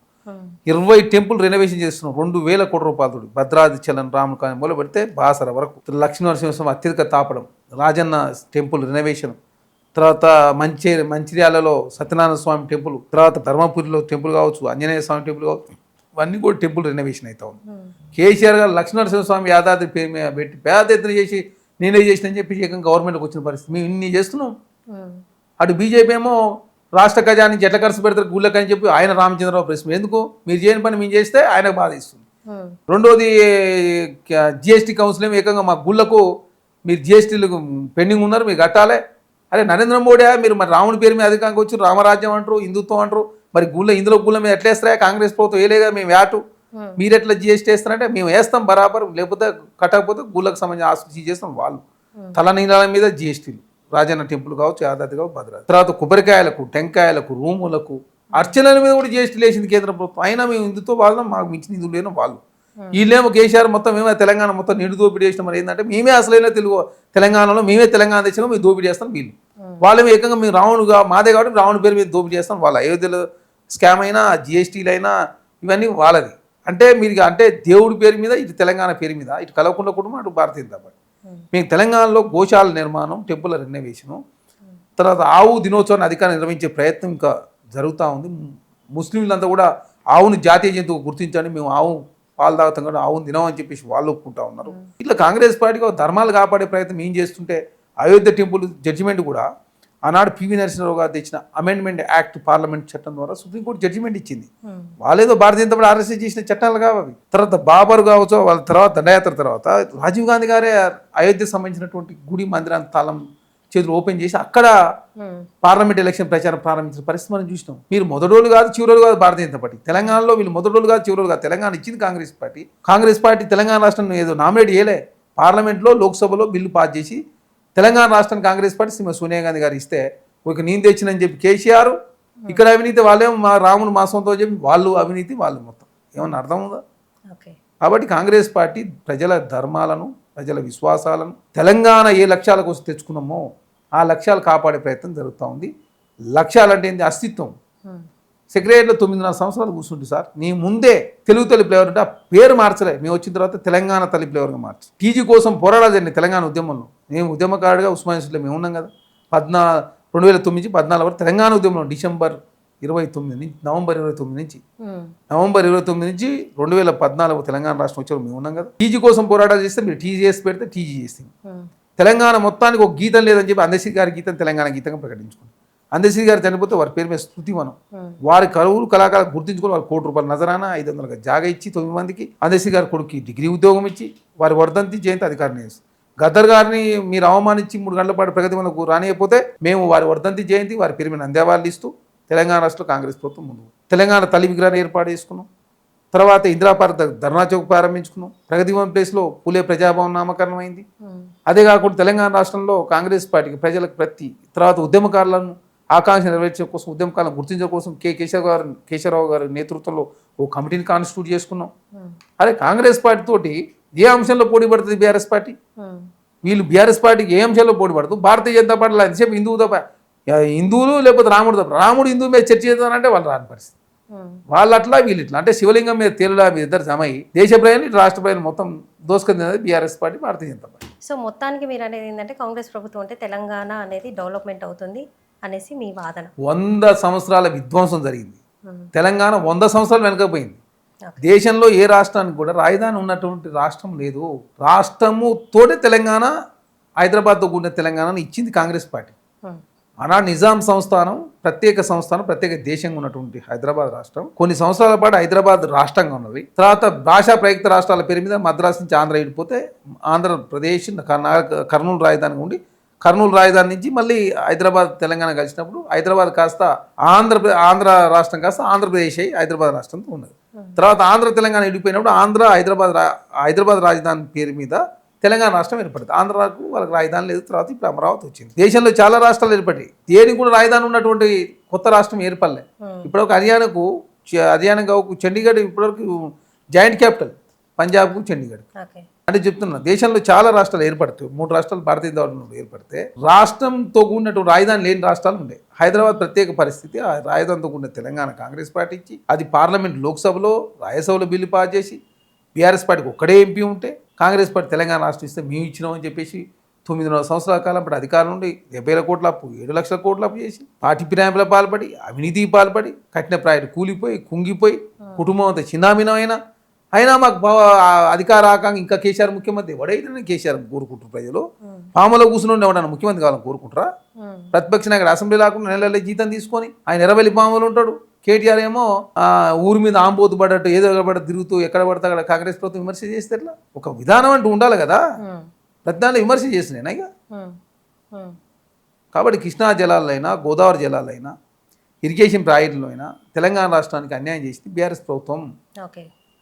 20 టెంపుల్ రెనోవేషన్ చేస్తున్నాం 2,000 కోట్ల రూపాయలతో. భద్రాద్రి చలన్ రాముడు కానీ మొదలు పెడితే బాసర వరకు, లక్ష్మీనరసింహస్వామి అత్యధిక తాపడం, రాజన్న టెంపుల్ రెనోవేషన్, తర్వాత మంచిర్యాలలో సత్యనారాయణ స్వామి టెంపుల్, తర్వాత ధర్మపురిలో టెంపుల్ కావచ్చు, ఆంజనేయ స్వామి టెంపుల్ కావచ్చు, ఇవన్నీ కూడా టెంపుల్ రెనోవేషన్ అవుతా ఉంది. కేసీఆర్ గారు లక్ష్మీనరసింహ స్వామి యాదాద్రి పేరు మీద పెట్టి పేద ఎత్తున చేసి నేనే చేసిన అని చెప్పి ఏకంగా గవర్నమెంట్కి వచ్చిన పరిస్థితి. మేము ఇన్ని చేస్తున్నాం. అటు బీజేపీ ఏమో రాష్ట్ర ఖజానా నుంచి ఎట్లా ఖర్చు పెడతారు గుళ్ళకి అని చెప్పి ఆయన రామచంద్రరావు ప్రశ్న. ఎందుకు? మీరు చేయని పని మేము చేస్తే ఆయనకు బాధ ఇస్తుంది. రెండోది జిఎస్టీ కౌన్సిల్ ఏమో ఏకంగా మా గుళ్ళకు మీరు జిఎస్టీలకు పెండింగ్ ఉన్నారు, మీరు కట్టాలి. అరే నరేంద్ర మోడీ మీరు మరి రాముని పేరు మీద అధికారంగా వచ్చి రామరాజ్యం అంటారు, హిందుత్వం అంటారు. మరి ఇందులో గుళ్ళ మీద ఎట్లా వేస్తారా? కాంగ్రెస్ ప్రభుత్వం వేయలేగా మేము వ్యాటు, మీరు ఎట్లా జిఎస్టీ వేస్తారంటే మేము వేస్తాం బరాబర్, లేకపోతే కట్టకపోతే గుళ్ళకు సంబంధించిన ఆస్తి చేస్తాం. వాళ్ళు తలనీలాల మీద జిఎస్టీలు, రాజన్న టెంపుల్ కావచ్చు, యాదాద్రి కావచ్చు, భద్రాద్రి. తర్వాత కొబ్బరికాయలకు, టెంకాయలకు, రూములకు, అర్చనల మీద కూడా జిఎస్టీలు వేసింది కేంద్ర ప్రభుత్వం. అయినా మేము హిందుత్వ వాళ్ళం, మాకు మించిన హిందువులు లేని వాళ్ళు. వీళ్ళేమో కేసీఆర్ మొత్తం మేమే తెలంగాణ మొత్తం నిండు దోపిడీ చేసినాం. మరి ఏంటంటే మేమే అసలైన తెలంగాణలో మేమే తెలంగాణ తెచ్చినా మేము దోపిడీ చేస్తాం. వీళ్ళు వాళ్ళేమో ఏకంగా మేము రావణుగా మాదే కాబట్టి రావణు పేరు మీద దోపిడీ చేస్తాం. వాళ్ళ అయోధ్యలో స్కామ్ అయినా, జిఎస్టీలు అయినా ఇవన్నీ వాళ్ళది. అంటే మీరు అంటే దేవుడి పేరు మీద, ఇటు తెలంగాణ పేరు మీద, ఇటు కలవకుండ కుటుంబం, అటు భారతీయ జనతా పార్టీ. మేము తెలంగాణలో గోశాల నిర్మాణం, టెంపుల్ రెనోవేషను, తర్వాత ఆవు దినోత్సవాన్ని అధికారం నిర్వహించే ప్రయత్నం ఇంకా జరుగుతూ ఉంది. ముస్లింలంతా కూడా ఆవును జాతీయ జంతువు గుర్తించండి, మేము ఆవు పాలు తాగుతాం కూడా ఆవును తినవు అని చెప్పేసి వాళ్ళు ఒప్పుకుంటా ఉన్నారు. ఇట్లా కాంగ్రెస్ పార్టీకి ఒక ధర్మాలు కాపాడే ప్రయత్నం ఏం చేస్తుంటే అయోధ్య టెంపుల్ జడ్జిమెంట్ కూడా ఆనాడు పివి నరసింహారావు గారు తెచ్చిన అమెండ్మెంట్ యాక్ట్ పార్లమెంట్ చట్టం ద్వారా సుప్రీంకోర్టు జడ్జిమెంట్ ఇచ్చింది. వాళ్ళేదో భారతీయ జనతా పార్టీ ఆర్ఎస్ఎస్ చేసిన చట్టాలు కావాలి. తర్వాత బాబర్ కావచ్చు, వాళ్ళ తర్వాత దండయాత్ర తర్వాత రాజీవ్ గాంధీ గారే అయోధ్యకు సంబంధించినటువంటి గుడి మందిరాన్ని తాళం చేతులు ఓపెన్ చేసి అక్కడ పార్లమెంట్ ఎలక్షన్ ప్రచారం ప్రారంభించిన పరిస్థితి మనం చూసినాం. మీరు మొదటి రోజులు కాదు చివరి రోజు కాదు భారతీయ జనతా పార్టీ. తెలంగాణలో వీళ్ళు మొదటి రోజులు కాదు చివరి రోజు కాదు. తెలంగాణ ఇచ్చింది కాంగ్రెస్ పార్టీ. కాంగ్రెస్ పార్టీ తెలంగాణ రాష్ట్రం ఏదో నామినేట్ చేయలే. పార్లమెంట్లో లోక్సభలో బిల్లు పాస్ చేసి తెలంగాణ రాష్ట్రానికి కాంగ్రెస్ పార్టీ శ్రీమతి సోనియా గాంధీ గారు ఇస్తే ఒక నేను తెచ్చినని చెప్పి కేసీఆర్, ఇక్కడ అవినీతి వాళ్ళేమో మా రాముడు మా సొంతం చెప్పి వాళ్ళు అవినీతి వాళ్ళు మొత్తం. ఏమన్నా అర్థం ఉందా? కాబట్టి కాంగ్రెస్ పార్టీ ప్రజల ధర్మాలను ప్రజల విశ్వాసాలను తెలంగాణ ఏ లక్ష్యాల కోసం తెచ్చుకున్నామో ఆ లక్ష్యాలు కాపాడే ప్రయత్నం జరుగుతూ ఉంది. లక్ష్యాలు అంటే ఏంటి? అస్తిత్వం. సెక్రటరీలో 9.5 సంవత్సరాలు కూర్చుంటే సార్ నీ ముందే తెలుగు తల్లి ఫ్లేవర్ అంటే ఆ పేరు మార్చలే. మేము వచ్చిన తర్వాత తెలంగాణ తల్లి ఫ్లేవర్గా మార్చి టీజీ కోసం పోరాడాలండి తెలంగాణ ఉద్యమంలో. మేము ఉద్యమకారుడిగా ఉస్మానియాలో మేము ఉన్నాం కదా. 2009 నుంచి 14 వరకు తెలంగాణ ఉద్యమంలో డిసెంబర్ 29 నుంచి నవంబర్ 29 నుంచి 2014 తెలంగాణ రాష్ట్రం వచ్చారు మేము ఉన్నాం కదా. టీజీ కోసం పోరాటాలు చేస్తే మీరు టీజీ చేసి పెడితే టీజీ చేస్తాం. తెలంగాణ మొత్తానికి ఒక గీతం లేదని చెప్పి అందశ్రీ గారి గీతం తెలంగాణ గీతంగా ప్రకటించుకున్నాం. అందశ్రీ గారు చనిపోతే వారి పేరు మీద స్థుతి మనం వారి కరువులు కళాకారులు గుర్తించుకొని వారు ₹1 నజరానా 500 జాగా ఇచ్చి 9 మందికి అందశ్రీ గారి కొడుకు డిగ్రీ ఉద్యోగం ఇచ్చి వారి వర్ధంతి జయంతి అధికారిని చేస్తాం. గద్దర్ గారిని మీరు అవమానించి 3 గంటల పాటు ప్రగతి మనకు రానియకపోతే మేము వారి వర్ధంతి జయంతి వారి పేరు మీద నంద్యావాళ్ళు ఇస్తూ తెలంగాణ రాష్ట్రంలో కాంగ్రెస్ ప్రభుత్వం ముందు తెలంగాణ తల్లి విగ్రహాన్ని ఏర్పాటు చేసుకున్నాం. తర్వాత ఇందిరా పార్క్ ధర్నా చౌక్ ప్రారంభించుకున్నాం. ప్రగతి భవన్ ప్లేస్లో పూలే ప్రజాభవన్ నామకరణం అయింది. అదే కాకుండా తెలంగాణ రాష్ట్రంలో కాంగ్రెస్ పార్టీకి ప్రజలకు తర్వాత ఉద్యమకారులను ఆకాంక్ష నెరవేర్చే కోసం ఉద్యమకాలను గుర్తించడం కోసం కేశవరావు గారి నేతృత్వంలో ఓ కమిటీని కాన్స్టిట్యూట్ చేసుకున్నాం. అదే కాంగ్రెస్ పార్టీ తోటి ఏ అంశంలో పోటీ పడుతుంది బీఆర్ఎస్ పార్టీ? వీళ్ళు బీఆర్ఎస్ పార్టీకి ఏ అంశంలో పోటీ పడుతుంది? భారతీయ జనతా పార్టీలో ఎంతసేపు హిందువులు లేకపోతే రాముడు తప్ప రాముడు హిందువు మీద చర్చ చేద్దానంటే వాళ్ళు రాని పరిస్థితి. వాళ్ళు అట్లా వీళ్ళు ఇట్లా అంటే శివలింగం మీద తేలులా మీ ఇద్దరు జమ అయ్యి దేశ ప్రజలు రాష్ట్ర ప్రజలు మొత్తం దోసుకుంది BRS party Bharatiya Janata party. So మొత్తానికి మీరు అనేది ఏంటంటే కాంగ్రెస్ ప్రభుత్వం అంటే తెలంగాణ అనేది డెవలప్మెంట్ అవుతుంది అనేసి మీ వాదన. 100 సంవత్సరాల విధ్వంసం జరిగింది. తెలంగాణ 100 సంవత్సరాలు వెనకపోయింది. దేశంలో ఏ రాష్ట్రానికి కూడా రాజధాని ఉన్నటువంటి రాష్ట్రం లేదు. రాష్ట్రము తోటి తెలంగాణ హైదరాబాద్తో కూడిన తెలంగాణను ఇచ్చింది కాంగ్రెస్ పార్టీ. ఆనాడు నిజాం సంస్థానం ప్రత్యేక దేశంగా ఉన్నటువంటి హైదరాబాద్ రాష్ట్రం కొన్ని సంవత్సరాల పాటు హైదరాబాద్ రాష్ట్రంగా ఉన్నది. తర్వాత భాషా ప్రయుక్త రాష్ట్రాల పేరు మీద మద్రాసు నుంచి ఆంధ్ర వెళ్ళిపోతే ఆంధ్రప్రదేశ్ కర్నూలు రాజధానిగా ఉండి కర్నూలు రాజధాని నుంచి మళ్ళీ హైదరాబాద్ తెలంగాణ కలిసినప్పుడు హైదరాబాద్ కాస్త ఆంధ్ర రాష్ట్రం కాస్త ఆంధ్రప్రదేశ్ అయ్యి హైదరాబాద్ రాష్ట్రంతో ఉన్నది. తర్వాత ఆంధ్ర తెలంగాణ వెళ్ళిపోయినప్పుడు హైదరాబాద్ రాజధాని పేరు మీద తెలంగాణ రాష్ట్రం ఏర్పడింది. ఆంధ్రాకు వాళ్ళకి రాజధాని లేదు. తర్వాత ఇప్పుడు అమరావతి వచ్చింది. దేశంలో చాలా రాష్ట్రాలు ఏర్పడి దేనికి కూడా రాజధాని ఉన్నటువంటి కొత్త రాష్ట్రం ఏర్పడలే. ఇప్పుడు ఒక హర్యానాకు చండీగఢ్ ఇప్పటివరకు జాయింట్ క్యాపిటల్, పంజాబ్కు చండీగఢ్ అంటే చెప్తున్నా. దేశంలో చాలా రాష్ట్రాలు ఏర్పడతాయి. 3 రాష్ట్రాలు భారతీయ జనతా ఏర్పడితే రాష్ట్రంతో కూడినటువంటి రాజధాని లేని రాష్ట్రాలు ఉండే. హైదరాబాద్ ప్రత్యేక పరిస్థితి. ఆ రాజధానితో కూడిన తెలంగాణ కాంగ్రెస్ పార్టీ ఇచ్చి అది పార్లమెంట్ లోక్సభలో రాజ్యసభలో బిల్లు పాస్ చేసి బీఆర్ఎస్ పార్టీకి ఒక్కడే ఎంపీ ఉంటే కాంగ్రెస్ పార్టీ తెలంగాణ రాష్ట్రం ఇస్తే మేము ఇచ్చినామని చెప్పేసి 9.5 సంవత్సరాల కాలం పాటు అధికారం నుండి 70,000 కోట్ల అప్పు 7 లక్షల కోట్ల అప్పు చేసి పార్టీ ఫిరాయింపుల పాల్పడి అవినీతికి పాల్పడి కట్టిన ప్రాయుడు కూలిపోయి కుంగిపోయి కుటుంబం అంతా చిన్నామినమైనా అయినా మాకు అధికార ఆకాంక్ష ఇంకా కేసీఆర్ ముఖ్యమంత్రి ఎవడైతే కేసీఆర్ కోరుకుంటారు ప్రజలు. పాములో కూర్చుని ఎవడన్నా ముఖ్యమంత్రి కావాలని కోరుకుంటారా? ప్రతిపక్ష నాయకుడు అసెంబ్లీ రాకుండా నెల జీతం తీసుకొని ఆయన ఎర్రవెల్లి పాములు ఉంటాడు. కేటీఆర్ ఏమో ఊరి మీద ఆంబోతు పడ్డట్టు ఏదో పడ్డ తిరుగుతూ ఎక్కడ పడితే అక్కడ కాంగ్రెస్ ప్రభుత్వం విమర్శ చేస్తే ఎట్లా? ఒక విధానం అంటూ ఉండాలి కదా. ప్రతి దాంట్లో విమర్శ చేసినాయినా ఇక. కాబట్టి కృష్ణా జలాలైనా గోదావరి జలాలైనా ఇరిగేషన్ ప్రాజెక్టులో అయినా తెలంగాణ రాష్ట్రానికి అన్యాయం చేసింది బీఆర్ఎస్ ప్రభుత్వం.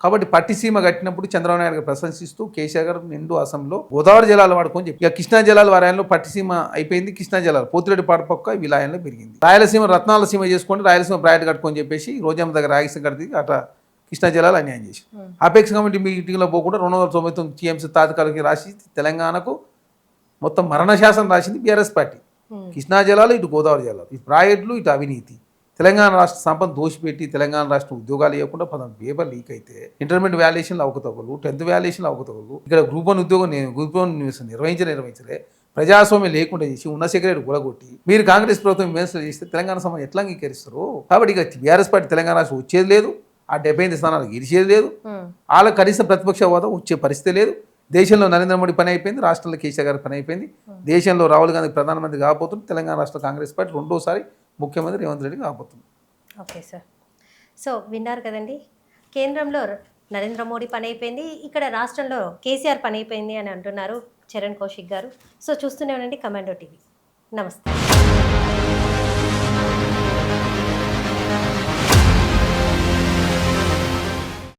కాబట్టి పట్టిసీమ కట్టినప్పుడు చంద్రబాబు నాయుడు గారు ప్రశంసిస్తూ కేసీఆర్ గారు నిండు అసెంబ్లీలో గోదావరి జలాలు వాడుకొని చెప్పి ఇక కృష్ణా జలాలు వారాయంలో పట్టిసీమ అయిపోయింది. కృష్ణా జలాలు పోతిరెడ్డి పాటపక్క విలాయంలో పెరిగింది. రాయలసీమ రత్నాల సీమ చేసుకొని రాయలసీమ ప్రాజెక్ట్ కట్టుకొని చెప్పేసి రోజమ్మ దగ్గర రాయలసీమ కడితే అట్లా కృష్ణా జలాలు అన్యాయం చేసి అపెక్స్ కమిటీ మీటింగ్లో పోకుండా 299 టీఎంసీ తాత్కాలిక రాసి తెలంగాణకు మొత్తం మరణ శాసనం రాసింది బీఆర్ఎస్ పార్టీ. కృష్ణా జలాలు ఇటు గోదావరి జలాలు ఇటు ప్రాజెక్టులు ఇటు అవినీతి తెలంగాణ రాష్ట్ర సంపద దోషిపెట్టి తెలంగాణ రాష్ట్రం ఉద్యోగాలు ఇవ్వకుండా 10 పేపర్ లీక్ అయితే ఇంటర్మీడియట్ వాల్యుయేషన్లు అవకతవకలు 10th వాల్యుయేషన్లు అవకతవకలు ఇక్కడ గ్రూప్ 1 ఉద్యోగం గ్రూప్ 1 నిర్వహించలే ప్రజాస్వామ్యం లేకుండా చేసి ఉన్న సెక్రటరీ కూలగొట్టి మీరు కాంగ్రెస్ ప్రభుత్వం విమర్శలు చేస్తే తెలంగాణ సమాజం ఎట్లా అంగీకరిస్తారు? కాబట్టి ఇక బీఆర్ఎస్ పార్టీ తెలంగాణ రాష్ట్రం వచ్చేది లేదు. ఆ 78 స్థానాలు గెలిచేది లేదు. ఉమ్, వాళ్ళకి కనీసం ప్రతిపక్ష హోదా వచ్చే పరిస్థితి లేదు. దేశంలో నరేంద్ర మోడీ పని అయిపోయింది, రాష్ట్రంలో కేసీఆర్ గారి పని అయిపోయింది. దేశంలో రాహుల్ గాంధీ ప్రధానమంత్రి కాబోతుంది. తెలంగాణ రాష్ట్ర కాంగ్రెస్ పార్టీ రెండోసారి ముఖ్యమంత్రి రేవంత్ రెడ్డి కాబోతుంది. Okay sir. సో విన్నారు కదండి, కేంద్రంలో నరేంద్ర మోడీ పని అయిపోయింది, ఇక్కడ రాష్ట్రంలో కేసీఆర్ పని అయిపోయింది అని అంటున్నారు చరణ్ కౌశిక్ గారు. సో చూస్తూనే ఉండండి కమాండో టీవీ. నమస్తే.